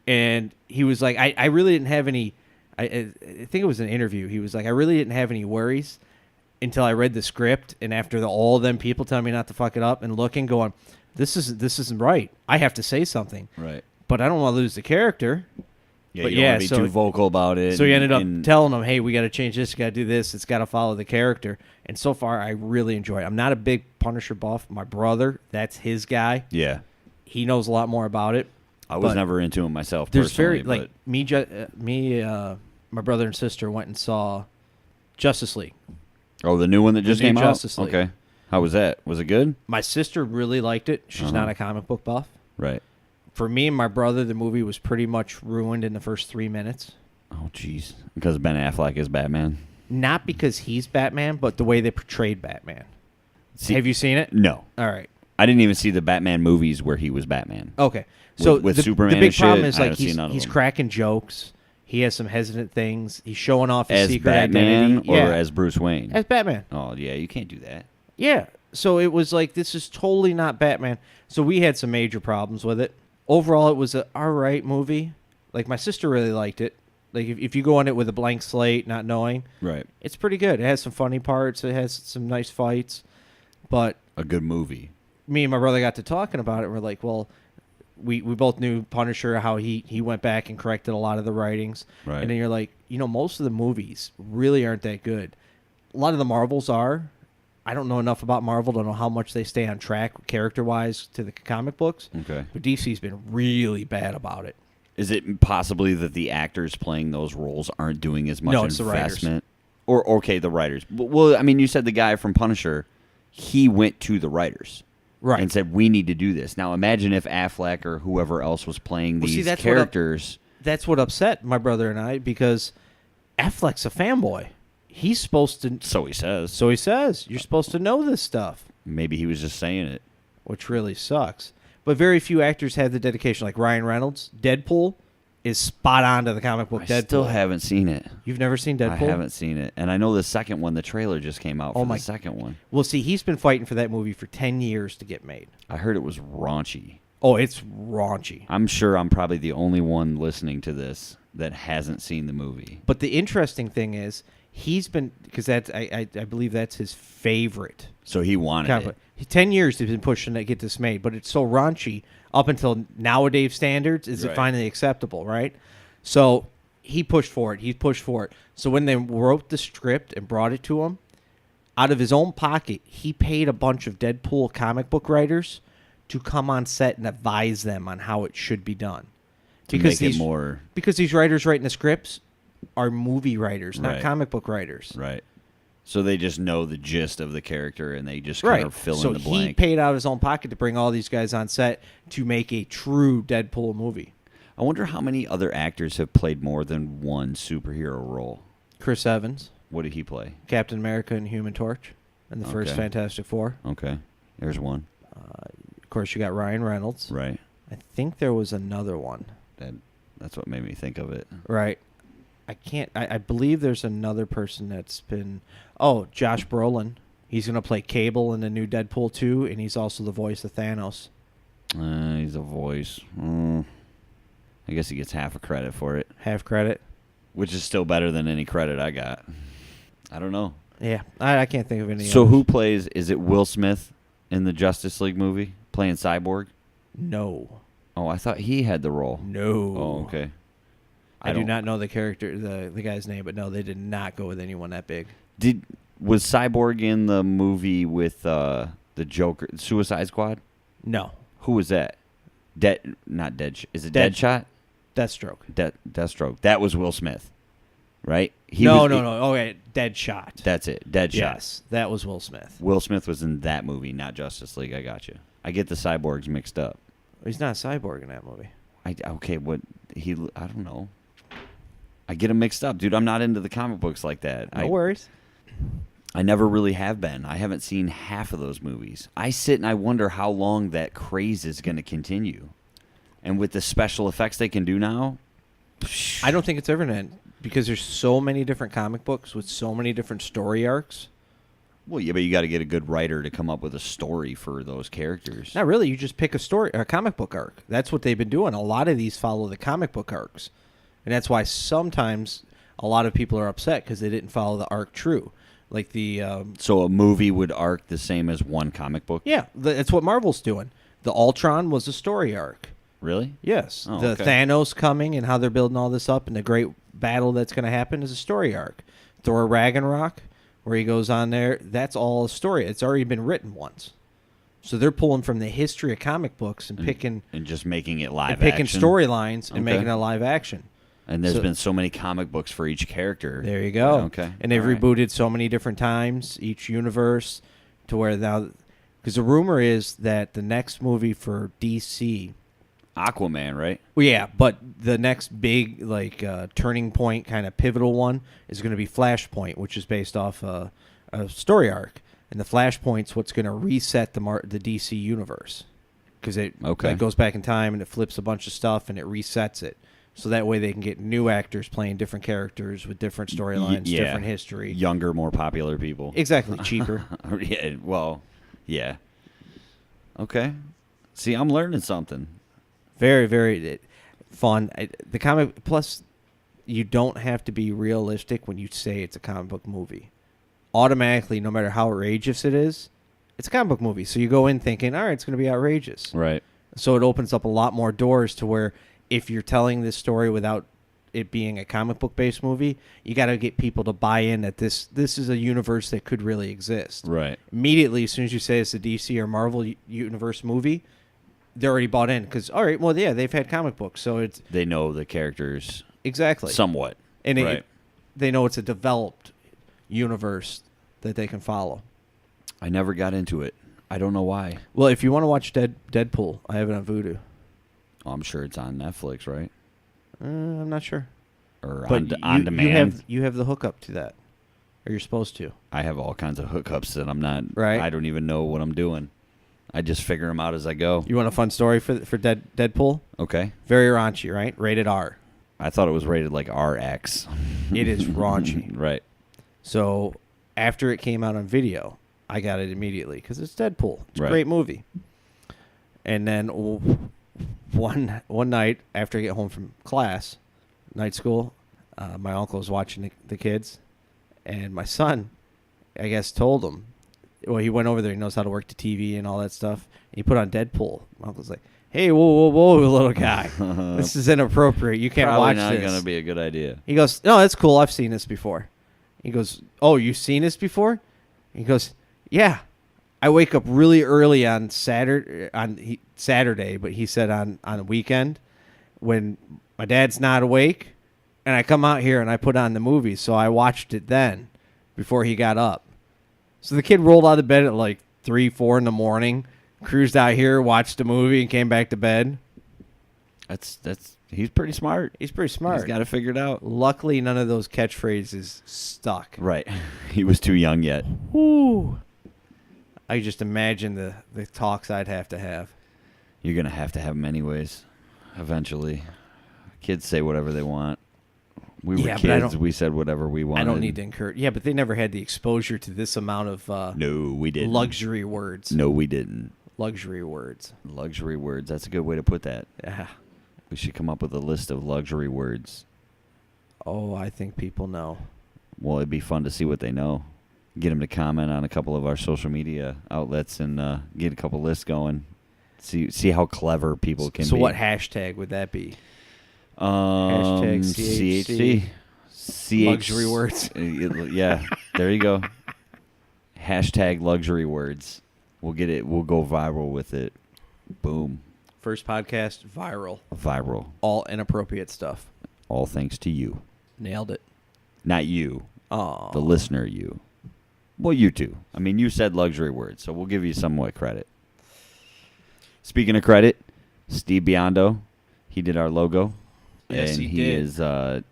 And he was like, I really didn't have any, I think it was an interview. He was like, I really didn't have any worries until I read the script, and after all them people telling me not to fuck it up and looking, going, this isn't right. I have to say something. Right. But I don't want to lose the character. Yeah, But you don't yeah, want to be so- too vocal about it. So he ended up and- telling them, hey, we got to change this, you got to do this, it's got to follow the character. And so far, I really enjoy it. I'm not a big Punisher buff. My brother, that's his guy. Yeah. He knows a lot more about it. I was But never into him myself There's personally. very, like, my brother and sister went and saw Justice League. Oh, the new one that just new came Justice out? League. Okay. How was that? Was it good? My sister really liked it. She's not a comic book buff. Right. For me and my brother, the movie was pretty much ruined in the first 3 minutes. Oh, jeez. Because Ben Affleck is Batman? Not because he's Batman, but the way they portrayed Batman. See, Have you seen it? No. All right. I didn't even see the Batman movies where he was Batman. Okay. So With the Superman big and shit, problem is I like haven't seen none of he's them. cracking jokes. He has some hesitant things. He's showing off his As secret Batman identity. or Yeah. as Bruce Wayne? As Batman. Oh, yeah, you can't do that. Yeah. So it was like, this is totally not Batman. So we had some major problems with it. Overall, it was an all right movie. Like, my sister really liked it. Like, if you go on it with a blank slate, not knowing, Right. it's pretty good. It has some funny parts. It has some nice fights. But A good movie. me and my brother got to talking about it. We're like, well, we both knew Punisher, how he went back and corrected a lot of the writings. Right. And then you're like, most of the movies really aren't that good. A lot of the Marvels are. I don't know enough about Marvel to know how much they stay on track character-wise to the comic books. Okay. But DC's been really bad about it. Is it possibly that the actors playing those roles aren't doing as much No, it's the writers. investment? Or, okay, the writers. Well, I mean, you said the guy from Punisher, he went to the writers. Right. And said, we need to do this. Now, imagine if Affleck or whoever else was playing these that's characters. That's what upset my brother and I, because Affleck's a fanboy. He's supposed to... So he says. So he says. You're supposed to know this stuff. Maybe he was just saying it. Which really sucks. But very few actors have the dedication. Like Ryan Reynolds, Deadpool is spot on to the comic book Deadpool. I still haven't seen it. You've never seen Deadpool? I haven't seen it. And I know the second one, the trailer just came out for the second one. Well, see, he's been fighting for that movie for 10 years to get made. I heard it was raunchy. Oh, it's raunchy. I'm sure I'm probably the only one listening to this that hasn't seen the movie. But the interesting thing is, he's been, because that's I believe that's his favorite. So he wanted it. 10 years he's been pushing to get this made, but it's so raunchy up until nowadays standards, is it finally acceptable, right? So he pushed for it. He pushed for it. So when they wrote the script and brought it to him, out of his own pocket, he paid a bunch of Deadpool comic book writers to come on set and advise them on how it should be done. Because these writers writing the scripts are movie writers, not comic book writers. Right. So they just know the gist of the character, and they just kind of fill in the blank. So he paid out of his own pocket to bring all these guys on set to make a true Deadpool movie. I wonder how many other actors have played more than one superhero role. Chris Evans. What did he play? Captain America and Human Torch in the first Fantastic Four. Okay. There's one. Of course, you got Ryan Reynolds. Right. I think there was another one. That's what made me think of it. Right. I believe there's another person that's been... Oh, Josh Brolin. He's going to play Cable in the new Deadpool 2, and he's also the voice of Thanos. He's a voice. I guess he gets half a credit for it. Half credit? Which is still better than any credit I got. I don't know. Yeah, I can't think of any So others. who plays... Is it Will Smith in the Justice League movie playing Cyborg? No. Oh, I thought he had the role. No. Oh, okay. I do not know the character, the guy's name, but no, they did not go with anyone that big. Was Cyborg in the movie with the Joker, Suicide Squad? No. Who was that? Not Dead. Is it Deadshot? Deathstroke. Deathstroke. That was Will Smith, right? No. Oh, yeah, Deadshot. That's it. Deadshot. Yes, that was Will Smith. Will Smith was in that movie, not Justice League. I got you. I get the cyborgs mixed up. He's not a cyborg in that movie. I don't know. I get them mixed up, dude. I'm not into the comic books like that. No worries. I never really have been. I haven't seen half of those movies. I sit and I wonder how long that craze is going to continue. And with the special effects they can do now, I don't think it's ever going to end because there's so many different comic books with so many different story arcs. Well, yeah, but you got to get a good writer to come up with a story for those characters. Not really. You just pick a comic book arc. That's what they've been doing. A lot of these follow the comic book arcs. And that's why sometimes a lot of people are upset because they didn't follow the arc true. Like so a movie would arc the same as one comic book? Yeah, that's what Marvel's doing. The Ultron was a story arc. Really? Yes. Oh, the Thanos coming and how they're building all this up and the great battle that's going to happen is a story arc. Thor Ragnarok, where he goes on there, that's all a story. It's already been written once. So they're pulling from the history of comic books and picking... And just making it live action. Picking storylines and making it live action. And there's been so many comic books for each character. There you go. Okay. And they've rebooted so many different times, each universe, to where now... Because the rumor is that the next movie for DC... Aquaman, right? Well, yeah, but the next big, turning point, kind of pivotal one is going to be Flashpoint, which is based off a story arc. And the Flashpoint's what's going to reset the DC universe. Because it goes back in time and it flips a bunch of stuff and it resets it. So that way they can get new actors playing different characters with different storylines, different history. Younger, more popular people. Exactly, cheaper. Yeah, well, yeah. Okay. See, I'm learning something. Very, very fun. The comic, plus you don't have to be realistic when you say it's a comic book movie. Automatically, no matter how outrageous it is, it's a comic book movie. So you go in thinking, all right, it's going to be outrageous. Right. So it opens up a lot more doors to where if you're telling this story without it being a comic book based movie, you got to get people to buy in that this is a universe that could really exist. Right. Immediately, as soon as you say it's a DC or Marvel universe movie, they're already bought in because, all right, well, yeah, they've had comic books, so they know the characters exactly somewhat, and they know it's a developed universe that they can follow. I never got into it. I don't know why. Well, if you want to watch Deadpool, I have it on Vudu. Oh, I'm sure it's on Netflix, right? I'm not sure. Or But on demand. You have the hookup to that, or you're supposed to. I have all kinds of hookups that I'm not. Right. I don't even know what I'm doing. I just figure them out as I go. You want a fun story for Deadpool? Okay. Very raunchy, right? Rated R. I thought it was rated like RX. It is raunchy. Right. So after it came out on video, I got it immediately because it's Deadpool. It's a great movie. And then one night after I get home from class, night school, my uncle was watching the kids, and my son, I guess, told him. Well, he went over there. He knows how to work the TV and all that stuff. And he put on Deadpool. My uncle's like, "Hey, whoa, little guy, this is inappropriate. You can't watch this." Probably not going to be a good idea. He goes, "No, that's cool. I've seen this before." He goes, "Oh, you've seen this before?" He goes, "Yeah. I wake up really early on Saturday, but he said on a weekend when my dad's not awake, and I come out here and I put on the movie, so I watched it then before he got up." So the kid rolled out of bed at like 3, 4 in the morning, cruised out here, watched the movie, and came back to bed. He's pretty smart. He's pretty smart. He's got it figured out. Luckily, none of those catchphrases stuck. Right. He was too young yet. Woo. I just imagine the talks I'd have to have. You're going to have them anyways, eventually. Kids say whatever they want. We were kids. We said whatever we wanted. I don't need to encourage. Yeah, but they never had the exposure to this amount of no, we didn't. Luxury words. No, we didn't. Luxury words. Luxury words. That's a good way to put that. Yeah. We should come up with a list of luxury words. Oh, I think people know. Well, it'd be fun to see what they know. Get them to comment on a couple of our social media outlets and get a couple lists going. See how clever people can be. So what hashtag would that be? Hashtag CHC. Luxury words. Yeah, there you go. Hashtag luxury words. We'll get it. We'll go viral with it. Boom. First podcast, viral. Viral. All inappropriate stuff. All thanks to you. Nailed it. Not you. Oh. The listener, you. Well, you too. I mean, you said luxury words, so we'll give you somewhat credit. Speaking of credit, Steve Biondo, he did our logo. Yes, and he he did. is at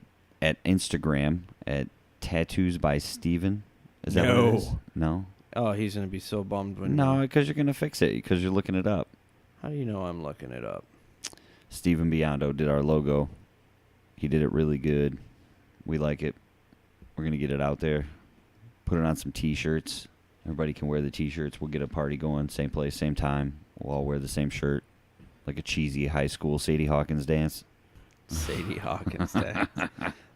Instagram at Tattoos by Steven. Is that what it is? No. Oh, he's going to be so bummed when... No, because you're going to fix it, because you're looking it up. How do you know I'm looking it up? Steven Biondo did our logo. He did it really good. We like it. We're going to get it out there. Put it on some T-shirts. Everybody can wear the T-shirts. We'll get a party going. Same place, same time. We'll all wear the same shirt. Like a cheesy high school Sadie Hawkins dance. Sadie Hawkins dance.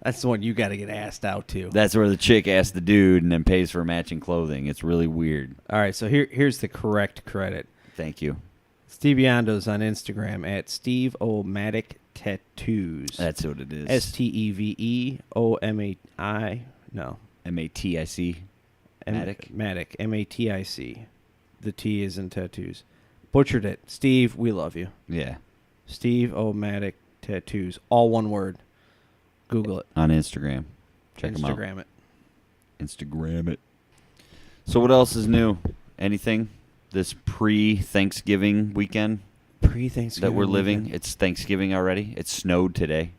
That's the one you got to get asked out to. That's where the chick asks the dude and then pays for matching clothing. It's really weird. All right, so here's the correct credit. Thank you. Steve Biondo's on Instagram at Steve Omatic Tattoos. That's what it is. SteveOmai. No. Matic. Matic. Matic. The T is in tattoos. Butchered it. Steve, we love you. Yeah. Steve Omatic Tattoos. All one word. Google it. On Instagram. Check them out. Instagram it. Instagram it. So what else is new? Anything this pre-Thanksgiving weekend Pre-Thanksgiving that we're living? weekend. It's Thanksgiving already. It snowed today.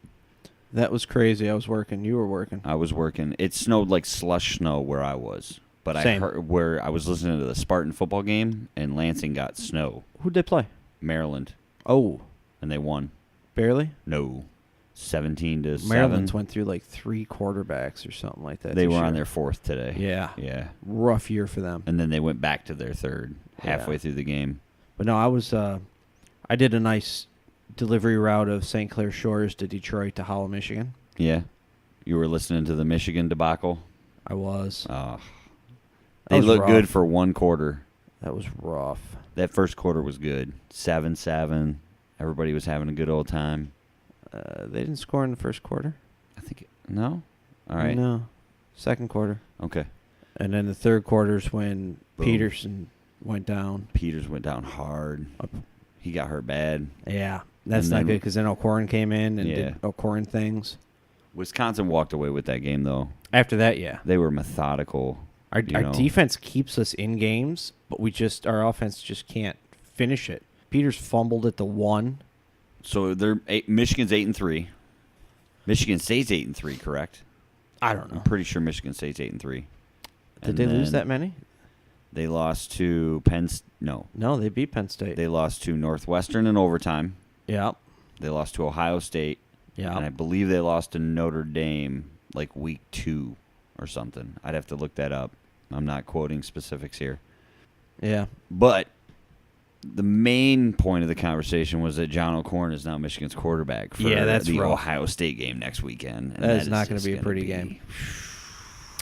That was crazy. I was working. You were working. I was working. It snowed like slush snow where I was. But Same. I heard where I was listening to the Spartan football game, and Lansing got snow. Who'd they play? Maryland. Oh. And they won. Barely? No. 17-7. Maryland's went through like 3 quarterbacks or something like that. They were on their 4th today. Yeah. Yeah. Rough year for them. And then they went back to their 3rd halfway through the game. But no, I did a nice delivery route of St. Clair Shores to Detroit to Hollow, Michigan. Yeah. You were listening to the Michigan debacle? I was. They looked rough. good for one quarter. That was rough. That first quarter was good. 7-7. Everybody was having a good old time. They didn't score in the first quarter. I think no. All right. No. Second quarter. Okay. And then the third quarter's when Boom. Peterson went down. Peters went down hard. He got hurt bad. Yeah. That's And not then- good because then O'Corin came in and Yeah. did O'Corin things. Wisconsin walked away with that game, though. After that, yeah. They were methodical. Our defense keeps us in games, but our offense just can't finish it. Peters fumbled at the 1. So Michigan's 8-3. Michigan State's 8-3, correct? I don't know. I'm pretty sure Michigan State's 8-3. Did they lose that many? They lost to No, they beat Penn State. they lost to Northwestern in overtime. Yeah. They lost to Ohio State. Yeah. And I believe they lost to Notre Dame like week 2 or something. I'd have to look that up. I'm not quoting specifics here. Yeah. But the main point of the conversation was that John O'Korn is now Michigan's quarterback for the rough. Ohio State game next weekend. And that is not going to be a pretty game.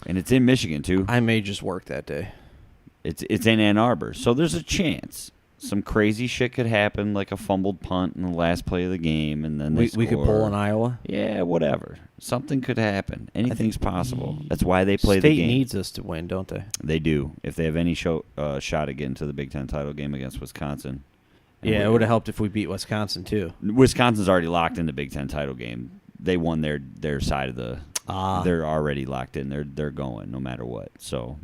And it's in Michigan, too. I may just work that day. It's in Ann Arbor. So there's a chance. Some crazy shit could happen, like a fumbled punt in the last play of the game, and then we could pull in Iowa. Yeah, whatever. Something could happen. Anything's possible. That's why they play State the game. needs us to win, don't they? They do. If they have any shot at getting to the Big Ten title game against Wisconsin. Yeah, it would have helped if we beat Wisconsin, too. Wisconsin's already locked in the Big Ten title game. They won their side of the... They're already locked in. They're going no matter what. So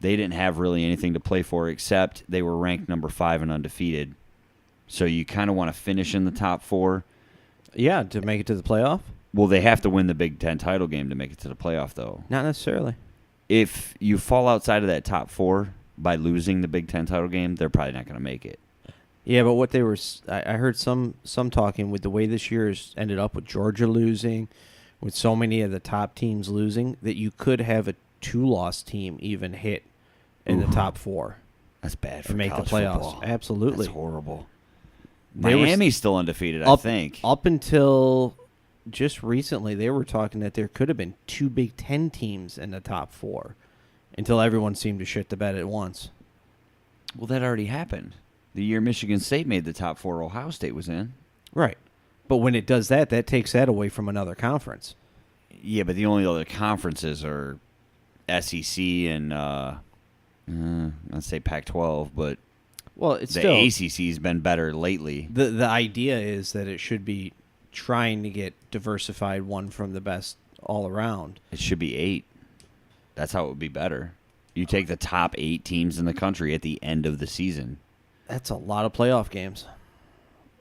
they didn't have really anything to play for except they were ranked number 5 and undefeated. So you kind of want to finish in the top 4. Yeah, to make it to the playoff? Well, they have to win the Big Ten title game to make it to the playoff, though. Not necessarily. If you fall outside of that top 4 by losing the Big Ten title game, they're probably not going to make it. Yeah, but what they were... I heard some talking with the way this year has ended up with Georgia losing, with so many of the top teams losing, that you could have a 2-loss team even hit in the top 4. That's bad for make the college playoffs. football. Absolutely. That's horrible. Miami's still undefeated, I think. Up until just recently, they were talking that there could have been 2 Big Ten teams in the top 4 until everyone seemed to shit the bed at once. Well, that already happened. The year Michigan State made the top 4, Ohio State was in. Right. But when it does that takes that away from another conference. Yeah, but the only other conferences are SEC and, let's say Pac-12, but well, it's the still, ACC's been better lately. The idea is that it should be trying to get diversified one from the best all around. It should be 8. That's how it would be better. You take the top 8 teams in the country at the end of the season. That's a lot of playoff games.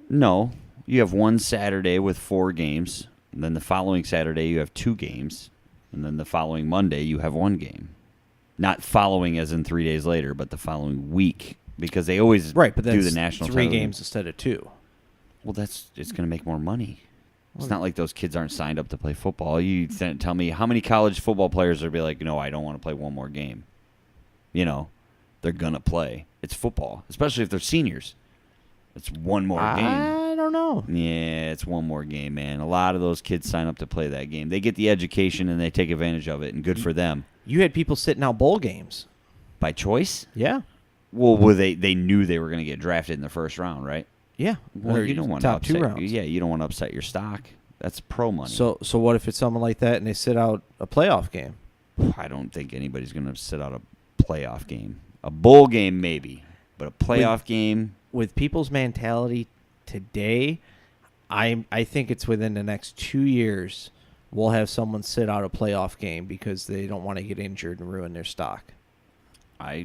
No. You have one Saturday with 4 games. And then the following Saturday you have 2 games. And then the following Monday you have 1 game. Not following as in 3 days later, but the following week. Because they always but that's do the national 3 title games instead of 2. Well, it's going to make more money. It's not like those kids aren't signed up to play football. You tell me how many college football players would be like, no, I don't want to play one more game. You know, they're going to play. It's football, especially if they're seniors. It's one more game. I don't know. Yeah, it's one more game, man. A lot of those kids sign up to play that game. They get the education and they take advantage of it, and good for them. You had people sitting out bowl games. By choice? Yeah. Well, they knew they were going to get drafted in the first round, right? Yeah. Well, you don't want to top upset, 2 rounds. Yeah, you don't want to upset your stock. That's pro money. So what if it's someone like that and they sit out a playoff game? I don't think anybody's going to sit out a playoff game. A bowl game, maybe, but a playoff game. With people's mentality today, I think it's within the next 2 years we'll have someone sit out a playoff game because they don't want to get injured and ruin their stock.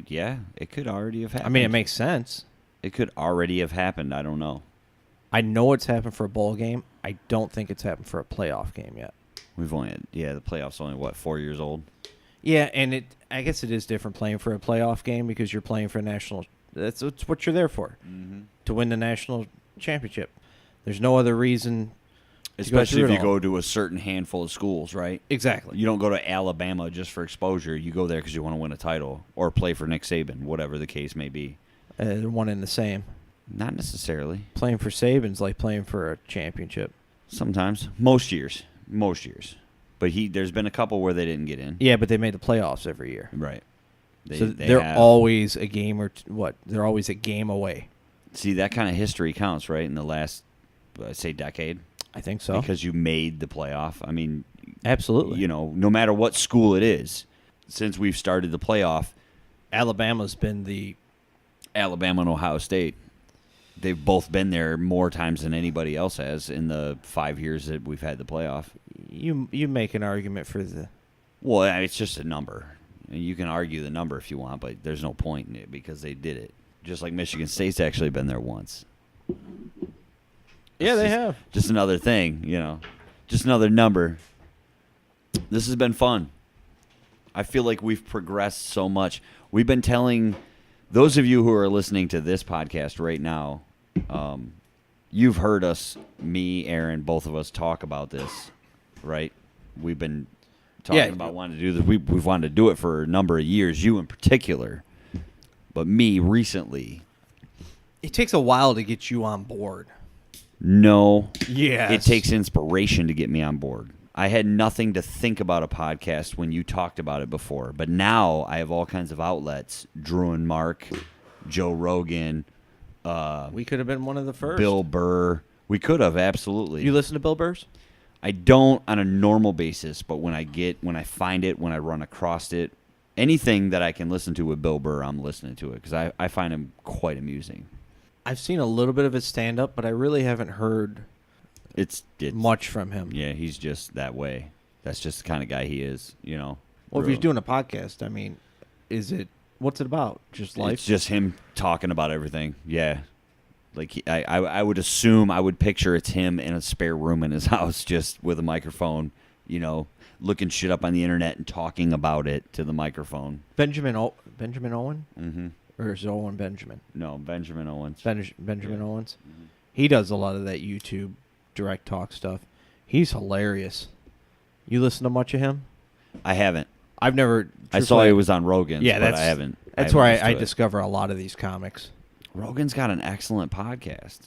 Yeah, it could already have happened. I mean, it makes sense. It could already have happened. I don't know. I know it's happened for a bowl game. I don't think it's happened for a playoff game yet. We've only had, the playoffs only, 4 years old? Yeah, and I guess it is different playing for a playoff game because you're playing for a national. That's what you're there for, to win the national championship. There's no other reason. Especially if you go to a certain handful of schools, right? Exactly. You don't go to Alabama just for exposure. You go there because you want to win a title or play for Nick Saban, whatever the case may be. They're one and the same. Not necessarily. Playing for Saban's like playing for a championship. Sometimes. Most years. But there's been a couple where they didn't get in. Yeah, but they made the playoffs every year. Right. They're always a game They're always a game away. See, that kind of history counts, right, in the last, say, decade? I think so. Because you made the playoff. I mean, absolutely. You know, no matter what school it is, since we've started the playoff, Alabama's been the Alabama and Ohio State. They've both been there more times than anybody else has in the 5 years that we've had the playoff. You make an argument for the. Well, it's just a number. And you can argue the number if you want, but there's no point in it because they did it. Just like Michigan State's actually been there once. Yeah, they have. Just another thing, just another number. This has been fun. I feel like we've progressed so much. We've been telling those of you who are listening to this podcast right now, you've heard us, me, Aaron, both of us talk about this, right? We've been talking about wanting to do this. We've wanted to do it for a number of years, you in particular. But me recently. It takes a while to get you on board. No. Yes. It takes inspiration to get me on board. I had nothing to think about a podcast when you talked about it before. But now I have all kinds of outlets. Drew and Mark, Joe Rogan. We could have been one of the first. Bill Burr. We could have, absolutely. You listen to Bill Burr's? I don't on a normal basis, but when I find it, when I run across it, anything that I can listen to with Bill Burr, I'm listening to it because I find him quite amusing. I've seen a little bit of his stand-up, but I really haven't heard it's much from him. Yeah, he's just that way. That's just the kind of guy he is, Well, if he's doing a podcast, I mean, what's it about? Just life? It's just him talking about everything. Yeah. Like, I would assume, I would picture it's him in a spare room in his house just with a microphone, looking shit up on the internet and talking about it to the microphone. Benjamin Owen? Mm-hmm. Or is it Owen Benjamin? No, Benjamin Owens. Benjamin Owens? Mm-hmm. He does a lot of that YouTube direct talk stuff. He's hilarious. You listen to much of him? I haven't. I've never. I saw he was on Rogan's, but I haven't. That's where I discover a lot of these comics. Rogan's got an excellent podcast.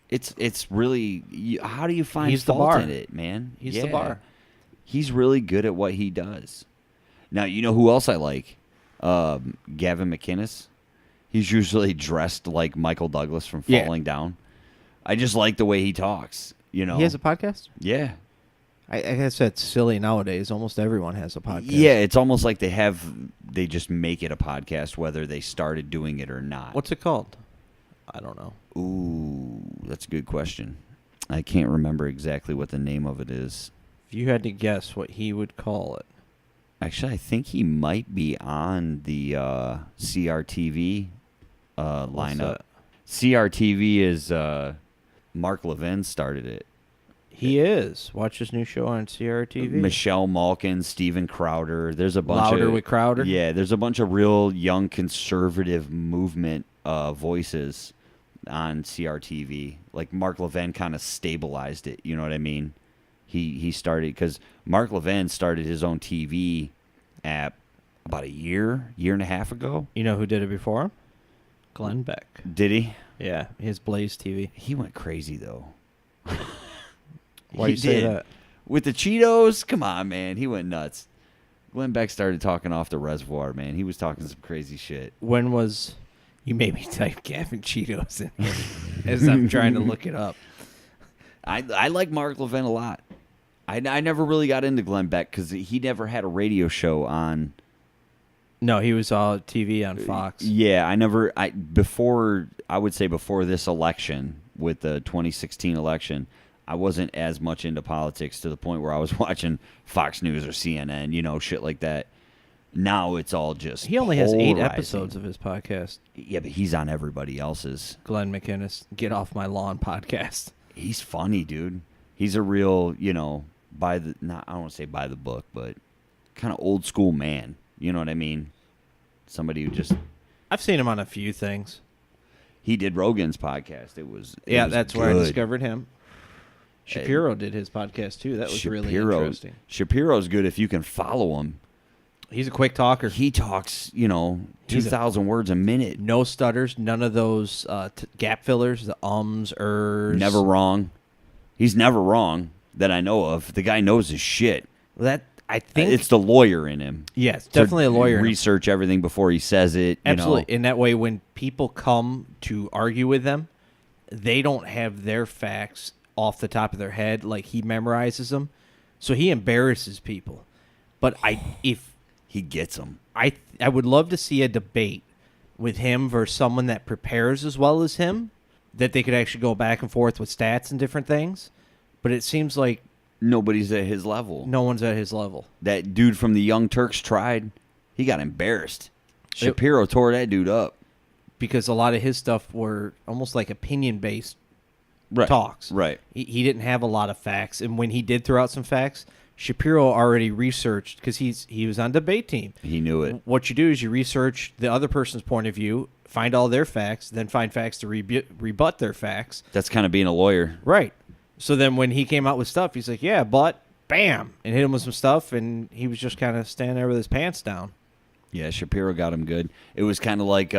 It's really, how do you find He's the fault bar. in it, man? He's the bar. He's really good at what he does. Now, you know who else I like? Gavin McInnes. He's usually dressed like Michael Douglas from Falling Down. I just like the way he talks, He has a podcast? Yeah. I guess that's silly nowadays. Almost everyone has a podcast. Yeah, it's almost like they just make it a podcast whether they started doing it or not. What's it called? I don't know. Ooh, that's a good question. I can't remember exactly what the name of it is. If you had to guess what he would call it. Actually, I think he might be on the CRTV lineup. CRTV is Mark Levin started it. He is. Watch his new show on CRTV. Michelle Malkin, Steven Crowder. There's a bunch Louder with Crowder? Yeah, there's a bunch of real young conservative movement voices on CRTV. Like Mark Levin kind of stabilized it. You know what I mean? He started because Mark Levin started his own TV app about a year and a half ago. You know who did it before him? Glenn Beck. Did he? Yeah, his Blaze TV. He went crazy though. Why you say that? With the Cheetos? Come on, man. He went nuts. Glenn Beck started talking off the reservoir, man. He was talking some crazy shit. When was... You made me type Gavin Cheetos in here as I'm trying to look it up. I like Mark Levin a lot. I never really got into Glenn Beck because he never had a radio show on... No, he was all TV on Fox. Yeah, before this election, with the 2016 election, I wasn't as much into politics to the point where I was watching Fox News or CNN, shit like that. Now it's all just He only has 8 polarizing. episodes of his podcast. Yeah, but he's on everybody else's. Glenn McInnes, Get Off My Lawn podcast. He's funny, dude. He's a real, I don't want to say by the book, but kind of old school man. You know what I mean? Somebody who just... I've seen him on a few things. He did Rogan's podcast. It was that's good. where I discovered him. Shapiro did his podcast, too. That was really interesting. Shapiro's good if you can follow him. He's a quick talker. He talks, 2,000 words a minute. No stutters, none of those gap fillers, the ums, ers. Never wrong. He's never wrong that I know of. The guy knows his shit. I think it's the lawyer in him. Yes, definitely a lawyer. Research everything before he says it. Absolutely. In that way, when people come to argue with them, they don't have their facts off the top of their head. Like, he memorizes them. So he embarrasses people. But he gets them. I would love to see a debate with him versus someone that prepares as well as him, that they could actually go back and forth with stats and different things. But it seems like nobody's at his level. No one's at his level. That dude from the Young Turks tried. He got embarrassed. Shapiro tore that dude up. Because a lot of his stuff were almost like opinion-based Right. talks. Right. He didn't have a lot of facts. And when he did throw out some facts, Shapiro already researched, because he was on debate team. He knew it. What you do is you research the other person's point of view, find all their facts, then find facts to rebut their facts. That's kind of being a lawyer. Right. So then when he came out with stuff, he's like, yeah, but bam, and hit him with some stuff, and he was just kind of standing there with his pants down. Yeah, Shapiro got him good. It was kind of like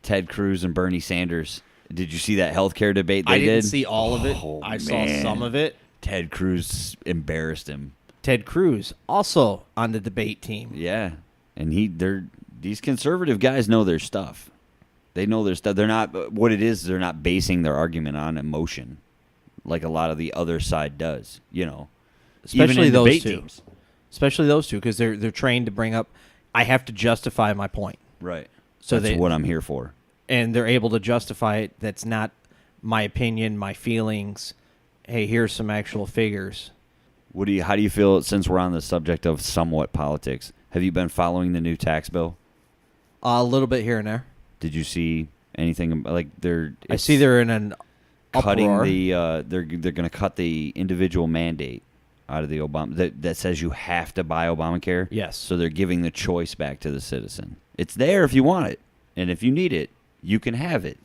Ted Cruz and Bernie Sanders. Did you see that healthcare debate they did? I didn't see all of it. I saw some of it. Ted Cruz embarrassed him. Ted Cruz, also on the debate team. Yeah, and these conservative guys know their stuff. They know their stuff. They're not what it is. They're not basing their argument on emotion, like a lot of the other side does. You know, Especially even in those debate two. teams. Especially those two, because they're trained to bring up, I have to justify my point. Right. So that's what I'm here for. And they're able to justify it. That's not my opinion, my feelings. Hey, here's some actual figures. How do you feel, since we're on the subject of somewhat politics? Have you been following the new tax bill? A little bit here and there. Did you see anything like I see they're in an cutting uproar. they're going to cut the individual mandate out of the Obama that says you have to buy Obamacare. Yes. So they're giving the choice back to the citizen. It's there if you want it, and if you need it, you can have it.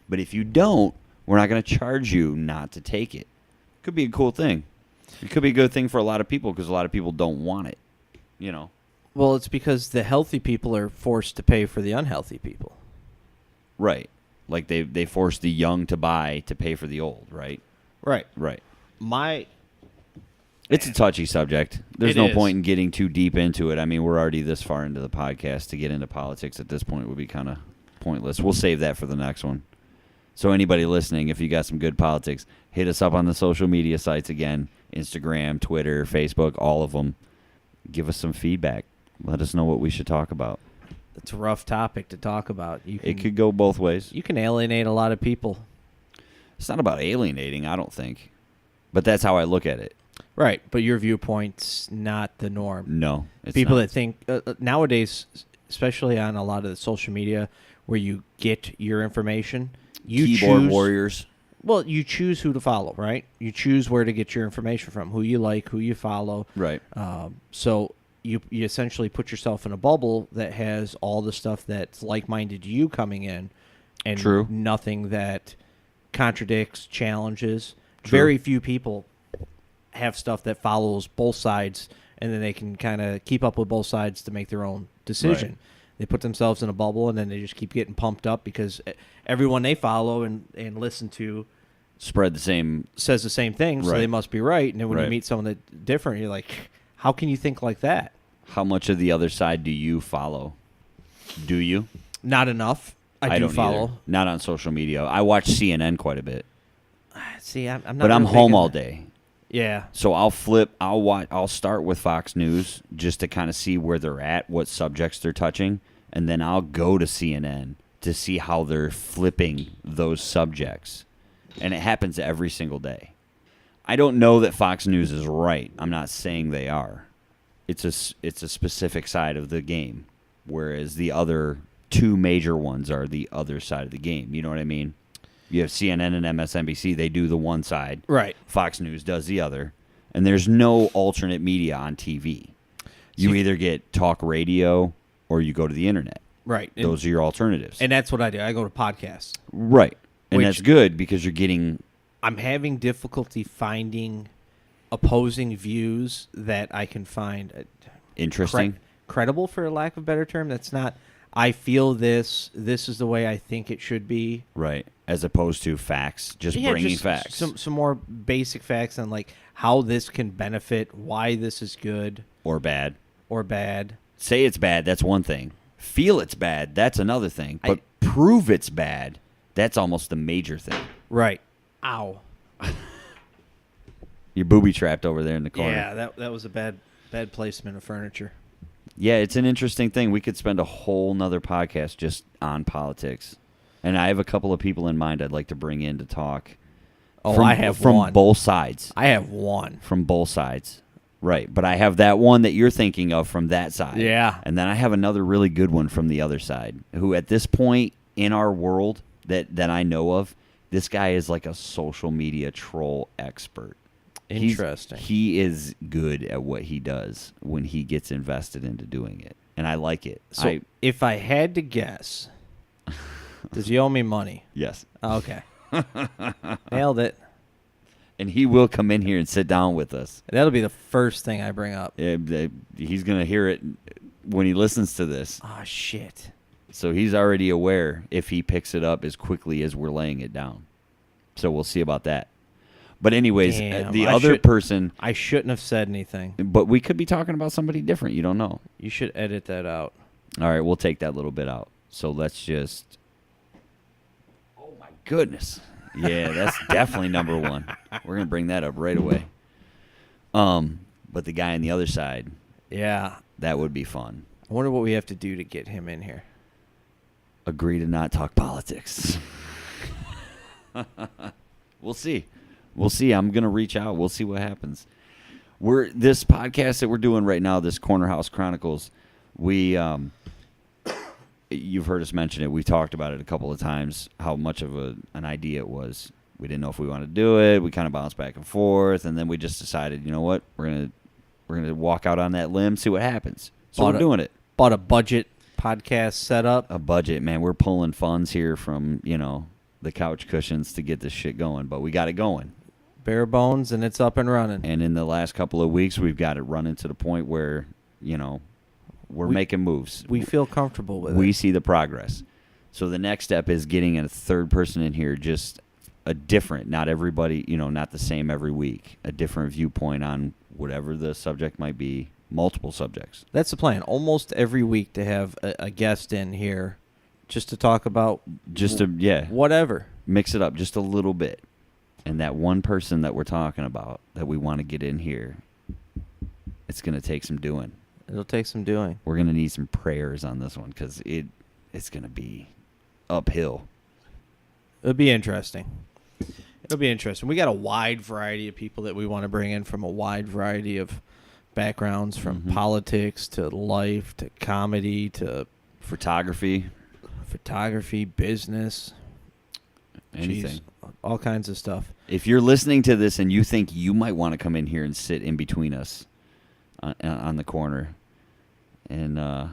But if you don't, we're not going to charge you not to take it. Could be a cool thing. It could be a good thing for a lot of people because a lot of people don't want it. You know. Well, it's because the healthy people are forced to pay for the unhealthy people. Right. Like they force the young to buy to pay for the old, right? Right. Right. It's a touchy subject. There's It no is. point in getting too deep into it. I mean, we're already this far into the podcast. To get into politics at this point would be kind of pointless. We'll save that for the next one. So anybody listening, if you got some good politics, hit us up on the social media sites again. Instagram, Twitter, Facebook, all of them. Give us some feedback. Let us know what we should talk about. It's a rough topic to talk about. It could go both ways. You can alienate a lot of people. It's not about alienating, I don't think. But that's how I look at it. Right, but your viewpoint's not the norm. No, it's People not. that think nowadays, especially on a lot of the social media where you get your information, you Keyboard choose, warriors. Well, you choose who to follow, right? You choose where to get your information from, who you like, who you follow. Right. So you essentially put yourself in a bubble that has all the stuff that's like-minded to you coming in, and True. nothing that contradicts, challenges. True. Very few people have stuff that follows both sides, and then they can kind of keep up with both sides to make their own decision. Right. They put themselves in a bubble, and then they just keep getting pumped up because everyone they follow and listen to Spread the same. says the same thing, so Right. they must be right. And then when you Right. meet someone that's different, you're like, how can you think like that? How much of the other side do you follow? Do you? Not enough. I do don't follow. either. Not on social media. I watch CNN quite a bit, See, I'm not. but I'm real home big all in- day. Yeah. So I'll flip. I'll start with Fox News just to kind of see where they're at, what subjects they're touching, and then I'll go to CNN to see how they're flipping those subjects. And it happens every single day. I don't know that Fox News is right. I'm not saying they are. It's a specific side of the game, whereas the other two major ones are the other side of the game. You know what I mean? You have CNN and MSNBC. They do the one side. Right. Fox News does the other. And there's no alternate media on TV. You either get talk radio or you go to the internet. Right. Those are your alternatives. And that's what I do. I go to podcasts. Right. And Which- that's good because you're getting... I'm having difficulty finding opposing views that I can find Interesting. credible, for lack of a better term. That's not, I feel this is the way I think it should be. Right. As opposed to facts, just bringing facts. Some more basic facts on like how this can benefit, why this is good Or bad. or bad. Say it's bad, that's one thing. Feel it's bad, that's another thing. But prove it's bad, that's almost the major thing. Right. Ow. You're booby-trapped over there in the corner. Yeah, that was a bad placement of furniture. Yeah, it's an interesting thing. We could spend a whole nother podcast just on politics. And I have a couple of people in mind I'd like to bring in to talk. Oh, I have from one. both sides. I have one. From both sides. Right, but I have that one that you're thinking of from that side. Yeah. And then I have another really good one from the other side, who at this point in our world that I know of, this guy is like a social media troll expert. Interesting. He is good at what he does when he gets invested into doing it, and I like it. So if I had to guess, does he owe me money? Yes. Okay. Nailed it. And he will come in here and sit down with us. That'll be the first thing I bring up. He's going to hear it when he listens to this. Oh, shit. So he's already aware if he picks it up as quickly as we're laying it down. So we'll see about that. But anyways, the other person... I shouldn't have said anything. But we could be talking about somebody different. You don't know. You should edit that out. All right, we'll take that little bit out. So let's just... Oh, my goodness. Yeah, that's definitely number one. We're going to bring that up right away. But the guy on the other side... Yeah. That would be fun. I wonder what we have to do to get him in here. Agree to not talk politics. We'll see. We'll see. I'm going to reach out. We'll see what happens. This podcast that we're doing right now, this Corner House Chronicles, you've heard us mention it. We talked about it a couple of times, how much of an idea it was. We didn't know if we wanted to do it. We kind of bounced back and forth, and then we just decided, you know what? We're gonna walk out on that limb, see what happens. So we're doing it. Bought a budget podcast setup. A budget, man. We're pulling funds here from, the couch cushions to get this shit going, but we got it going. Bare bones, and it's up and running. And in the last couple of weeks, we've got it running to the point where, we're making moves. We feel comfortable with it. We see the progress. So the next step is getting a third person in here, just a different, not everybody, not the same every week, a different viewpoint on whatever the subject might be, multiple subjects. That's the plan. Almost every week to have a guest in here just to talk about whatever. Mix it up just a little bit. And that one person that we're talking about that we want to get in here, it's going to take some doing. It'll take some doing. We're going to need some prayers on this one because it's going to be uphill. It'll be interesting. We got a wide variety of people that we want to bring in from a wide variety of backgrounds, from politics to life to comedy to photography, business, anything. All kinds of stuff. If you're listening to this and you think you might want to come in here and sit in between us on the corner and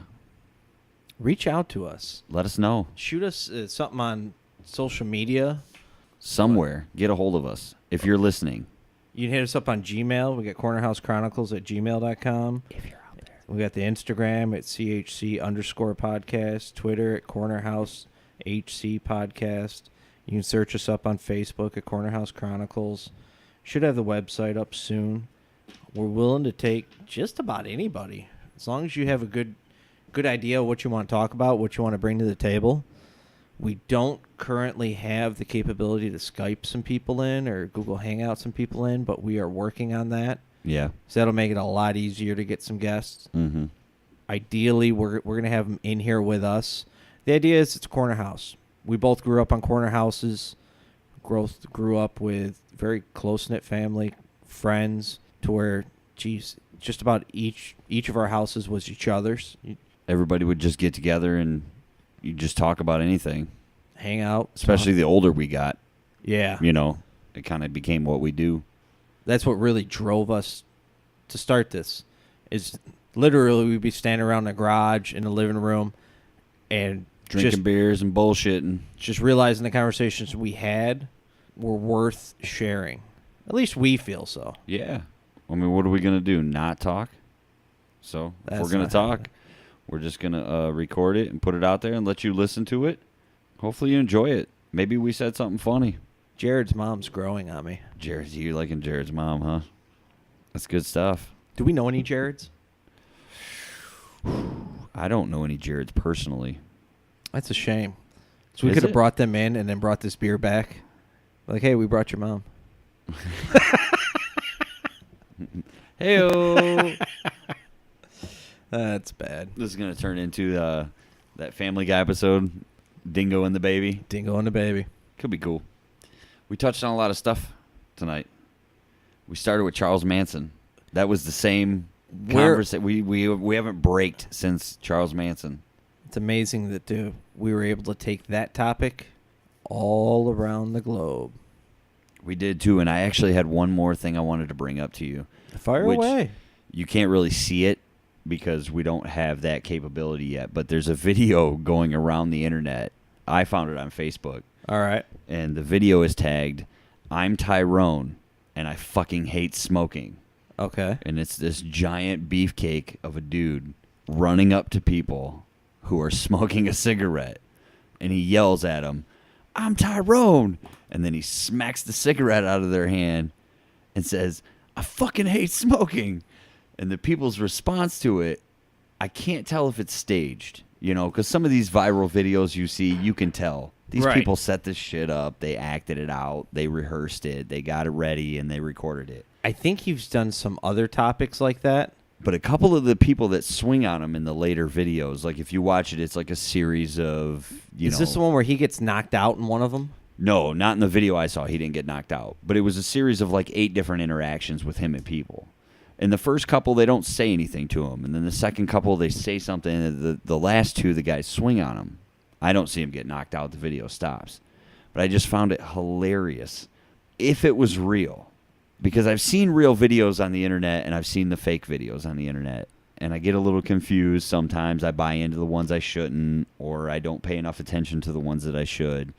reach out to us. Let us know. Shoot us something on social media. Somewhere. Get a hold of us if you're listening. You can hit us up on Gmail. We got cornerhousechronicles@gmail.com. If you're out there. We got the Instagram at CHC_podcast, Twitter at CornerhouseHC Podcast. You can search us up on Facebook at Corner House Chronicles. Should have the website up soon. We're willing to take just about anybody, as long as you have a good idea of what you want to talk about, what you want to bring to the table. We don't currently have the capability to Skype some people in or Google Hangout some people in, but we are working on that. Yeah. So that'll make it a lot easier to get some guests. Mm-hmm. Ideally, we're going to have them in here with us. The idea is it's a corner house. We both grew up on corner houses. Grew up with very close-knit family, friends, to where, just about each of our houses was each other's. Everybody would just get together and you just talk about anything. Hang out. Especially the older we got. Yeah. It kind of became what we do. That's what really drove us to start this. Is literally we'd be standing around the garage in the living room and drinking beers and bullshitting. Just realizing the conversations we had were worth sharing. At least we feel so. Yeah. I mean, what are we going to do? Not talk? So, if we're going to talk, we're just going to record it and put it out there and let you listen to it. Hopefully you enjoy it. Maybe we said something funny. Jared's mom's growing on me. You liking Jared's mom, huh? That's good stuff. Do we know any Jareds? I don't know any Jareds personally. That's a shame. So we could have brought them in and then brought this beer back. Like, hey, we brought your mom. Hey-o. That's bad. This is going to turn into that Family Guy episode, Dingo and the Baby. Dingo and the Baby. Could be cool. We touched on a lot of stuff tonight. We started with Charles Manson. That was the same conversation. We haven't braked since Charles Manson. It's amazing that we were able to take that topic all around the globe. We did too, and I actually had one more thing I wanted to bring up to you. Fire away. You can't really see it because we don't have that capability yet, but there's a video going around the internet. I found it on Facebook. All right. And the video is tagged, "I'm Tyrone, and I fucking hate smoking." Okay. And it's this giant beefcake of a dude running up to people who are smoking a cigarette, and he yells at them, "I'm Tyrone," and then he smacks the cigarette out of their hand and says, "I fucking hate smoking." And the people's response to it, I can't tell if it's staged, because some of these viral videos you see, you can tell. These people set this shit up, they acted it out, they rehearsed it, they got it ready, and they recorded it. I think he's done some other topics like that. But a couple of the people that swing on him in the later videos, like if you watch it, it's like a series of, Is this the one where he gets knocked out in one of them? No, not in the video I saw. He didn't get knocked out. But it was a series of like 8 different interactions with him and people. In the first couple, they don't say anything to him. And then the second couple, they say something. And the last 2, the guys swing on him. I don't see him get knocked out. The video stops. But I just found it hilarious. If it was real. Because I've seen real videos on the internet and I've seen the fake videos on the internet. And I get a little confused sometimes. I buy into the ones I shouldn't, or I don't pay enough attention to the ones that I should.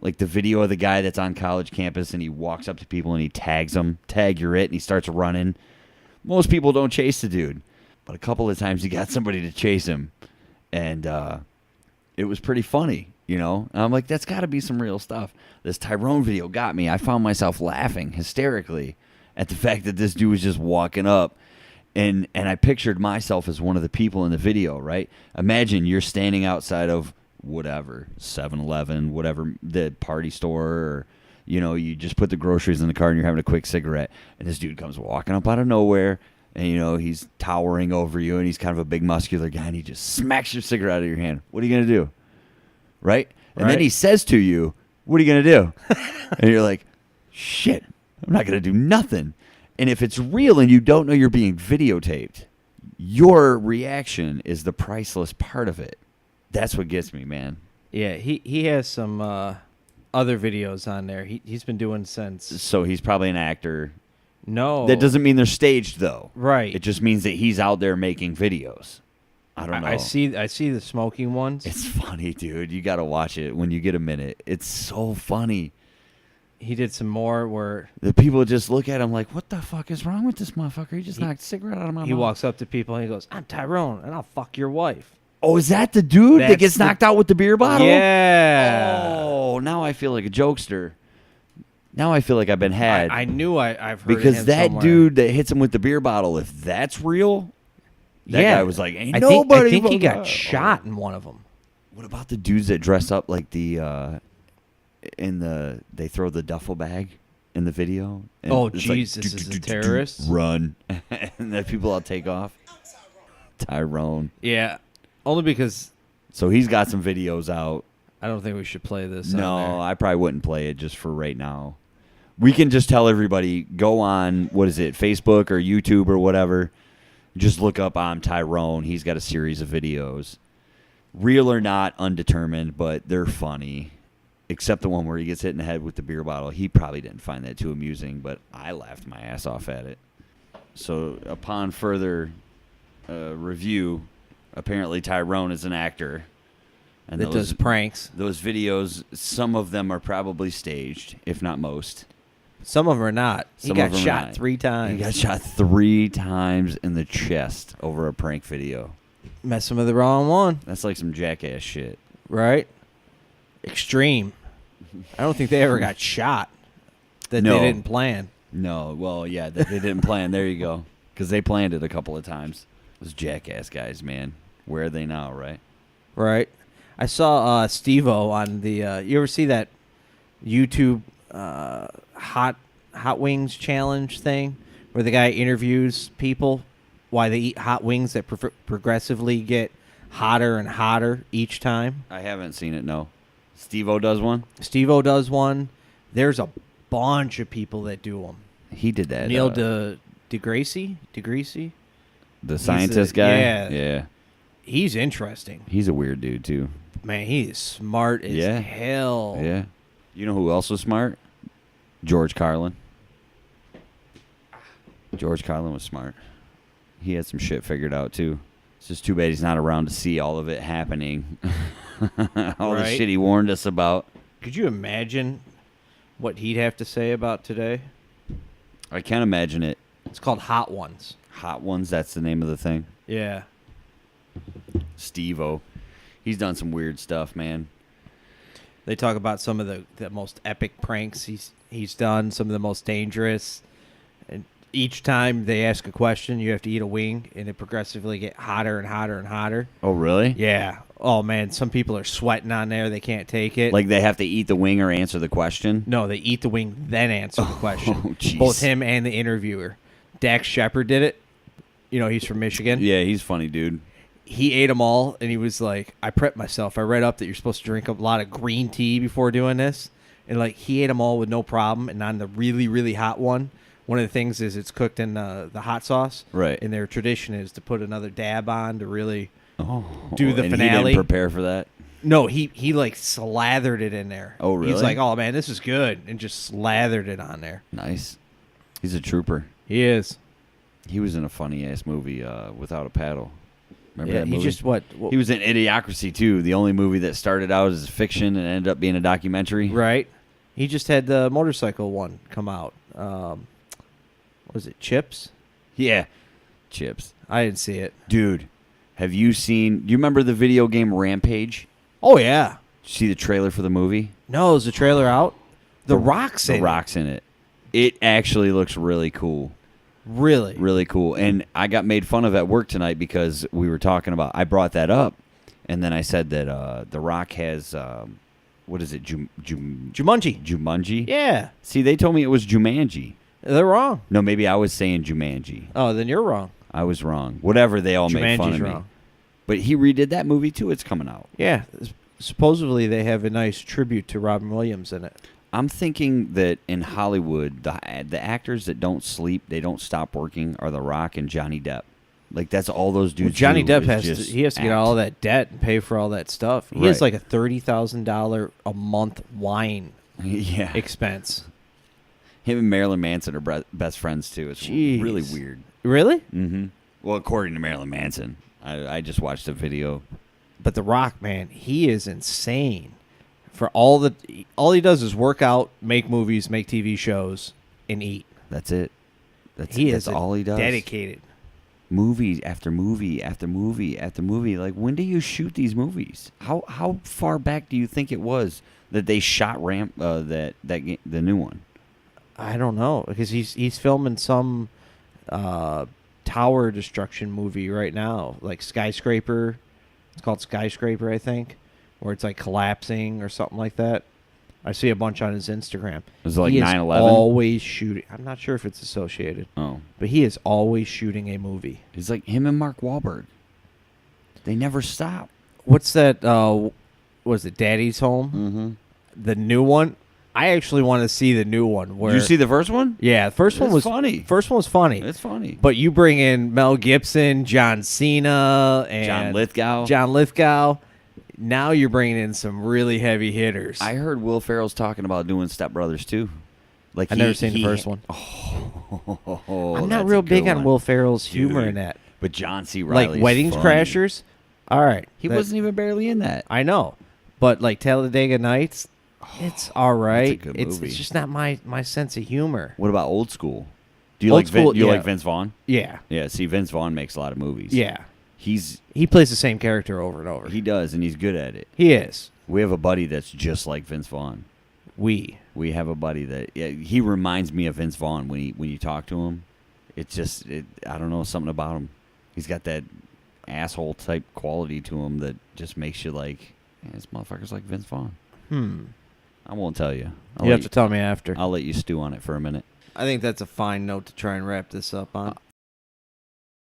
Like the video of the guy that's on college campus and he walks up to people and he tags them. Tag, you're it. And he starts running. Most people don't chase the dude. But a couple of times he got somebody to chase him. And it was pretty funny. And I'm like, that's got to be some real stuff. This Tyrone video got me. I found myself laughing hysterically at the fact that this dude was just walking up. And I pictured myself as one of the people in the video, right? Imagine you're standing outside of whatever, 7-Eleven, whatever, the party store, or, you just put the groceries in the car and you're having a quick cigarette. And this dude comes walking up out of nowhere. And, he's towering over you. And he's kind of a big muscular guy. And he just smacks your cigarette out of your hand. What are you going to do? Right? And then he says to you, "What are you going to do?" And you're like, "Shit, I'm not going to do nothing." And if it's real and you don't know you're being videotaped, your reaction is the priceless part of it. That's what gets me, man. Yeah, he has some other videos on there. He's been doing since. So he's probably an actor. No. That doesn't mean they're staged, though. Right. It just means that he's out there making videos. I don't know. I see the smoking ones. It's funny, dude. You got to watch it when you get a minute. It's so funny. He did some more where the people just look at him like, "What the fuck is wrong with this motherfucker? He just knocked a cigarette out of my mouth." He walks up to people and he goes, "I'm Tyrone, and I'll fuck your wife." Oh, is that the dude that gets knocked out with the beer bottle? Yeah. Oh, now I feel like a jokester. Now I feel like I've been had. I knew I've heard because him that somewhere. dude that hits him with the beer bottle, if that's real, that guy was like, "Ain't nobody." I think he got shot in one of them. What about the dudes that dress up like they throw the duffel bag in the video? And oh, jeez, this is a terrorist. Run, and then people all take off. Tyrone. Yeah, only because. So he's got some videos out. I don't think we should play this. No, I probably wouldn't play it just for right now. We can just tell everybody, go on, what is it, Facebook or YouTube or whatever. Just look up "I'm Tyrone." He's got a series of videos. Real or not, undetermined, but they're funny. Except the one where he gets hit in the head with the beer bottle. He probably didn't find that too amusing, but I laughed my ass off at it. So upon further review, apparently Tyrone is an actor. And that does pranks. Those videos, some of them are probably staged, if not most. Some of them are not. He got shot 3 times. He got shot 3 times in the chest over a prank video. Messing with the wrong one. That's like some jackass shit. Right? Extreme. I don't think they ever got shot. They didn't plan. No. Well, yeah, they didn't plan. There you go. Because they planned it a couple of times. Those jackass guys, man. Where are they now, right? Right. I saw Steve-O on the... you ever see that YouTube hot wings challenge thing where the guy interviews people why they eat hot wings that progressively get hotter and hotter each time? I haven't seen it, no. Steve-O does one? Steve-O does one. There's a bunch of people that do them. He did that. Neil DeGracy. The scientist guy? Yeah. Yeah. He's interesting. He's a weird dude, too. Man, he is smart as hell. Yeah. You know who else was smart? George Carlin. George Carlin was smart. He had some shit figured out, too. It's just too bad he's not around to see all of it happening. All the shit he warned us about. Could you imagine what he'd have to say about today? I can't imagine it. It's called Hot Ones. Hot Ones, that's the name of the thing. Yeah. Steve-O. He's done some weird stuff, man. They talk about some of the most epic pranks he's done, some of the most dangerous. And each time they ask a question, you have to eat a wing, and it progressively get hotter and hotter and hotter. Oh, really? Yeah. Oh, man, some people are sweating on there. They can't take it. Like they have to eat the wing or answer the question? No, they eat the wing, then answer the question. Oh, jeez. Both him and the interviewer. Dax Shepard did it. You know, he's from Michigan. Yeah, he's funny, dude. He ate them all, and he was like, I prepped myself. I read up that you're supposed to drink a lot of green tea before doing this. And, like, he ate them all with no problem. And on the really, really hot one of the things is it's cooked in the hot sauce. Right. And their tradition is to put another dab on to really do the and finale. He didn't prepare for that? No, he like slathered it in there. Oh, really? He's like, oh, man, this is good. And just slathered it on there. Nice. He's a trooper. He is. He was in a funny-ass movie, Without a Paddle. Remember that movie? He just what? He was in Idiocracy, too, the only movie that started out as fiction and ended up being a documentary. Right. He just had the motorcycle one come out. Was it Chips? Yeah. Chips. I didn't see it. Dude, have you seen... Do you remember the video game Rampage? Oh, yeah. Did you see the trailer for the movie? No, is the trailer out? The Rock's in it. The Rock's in it. It actually looks really cool. Really? Really cool. And I got made fun of at work tonight because we were talking about... I brought that up, and then I said that The Rock has... what is it? Jumanji. Jumanji? Yeah. See, they told me it was Jumanji. They're wrong. No, maybe I was saying Jumanji. Oh, then you're wrong. I was wrong. Whatever, they all made fun of me. Wrong. But he redid that movie, too. It's coming out. Yeah. Supposedly they have a nice tribute to Robin Williams in it. I'm thinking that in Hollywood, the actors that don't sleep, they don't stop working, are The Rock and Johnny Depp. Like, that's all those dudes Johnny do Depp is has to get all that debt and pay for all that stuff. He has like a $30,000 a month wine expense. Him and Marilyn Manson are best friends, too. It's really weird. Really? Mm-hmm. Well, according to Marilyn Manson. I just watched a video. But The Rock, man, he is insane. For all he does is work out, make movies, make TV shows, and eat. That's it. That's all he does. Dedicated. Movie after movie after movie after movie. Like, when do you shoot these movies? How far back do you think it was that they shot the new one? I don't know, because he's filming some tower destruction movie right now, like Skyscraper. It's called Skyscraper, I think, where it's like collapsing or something like that. I see a bunch on his Instagram. Is it like 9/11? Always shooting. I'm not sure if it's associated. Oh, but he is always shooting a movie. It's like him and Mark Wahlberg. They never stop. What's that? Was it Daddy's Home? Mm-hmm. The new one. I actually want to see the new one. Did you see the first one? Yeah, the first one was funny. First one was funny. It's funny. But you bring in Mel Gibson, John Cena, and John Lithgow. Now you're bringing in some really heavy hitters. I heard Will Ferrell's talking about doing Step Brothers too. Like I've never seen the first one. I'm not real big on Will Ferrell's humor in that. But John C. Reilly's like Weddings funny. Crashers. All right, he wasn't even barely in that. I know, but like Talladega Nights, it's all right. It's a good movie. It's just not my sense of humor. What about Old School? Do you like Vince Vaughn? Yeah. Yeah. See, Vince Vaughn makes a lot of movies. Yeah. He plays the same character over and over. He does, and he's good at it. He is. We have a buddy that's just like Vince Vaughn. We have a buddy that he reminds me of Vince Vaughn when you talk to him. It's just I don't know, something about him. He's got that asshole type quality to him that just makes you like, man, this motherfucker's like Vince Vaughn. I won't tell you. You have to tell me after. I'll let you stew on it for a minute. I think that's a fine note to try and wrap this up on.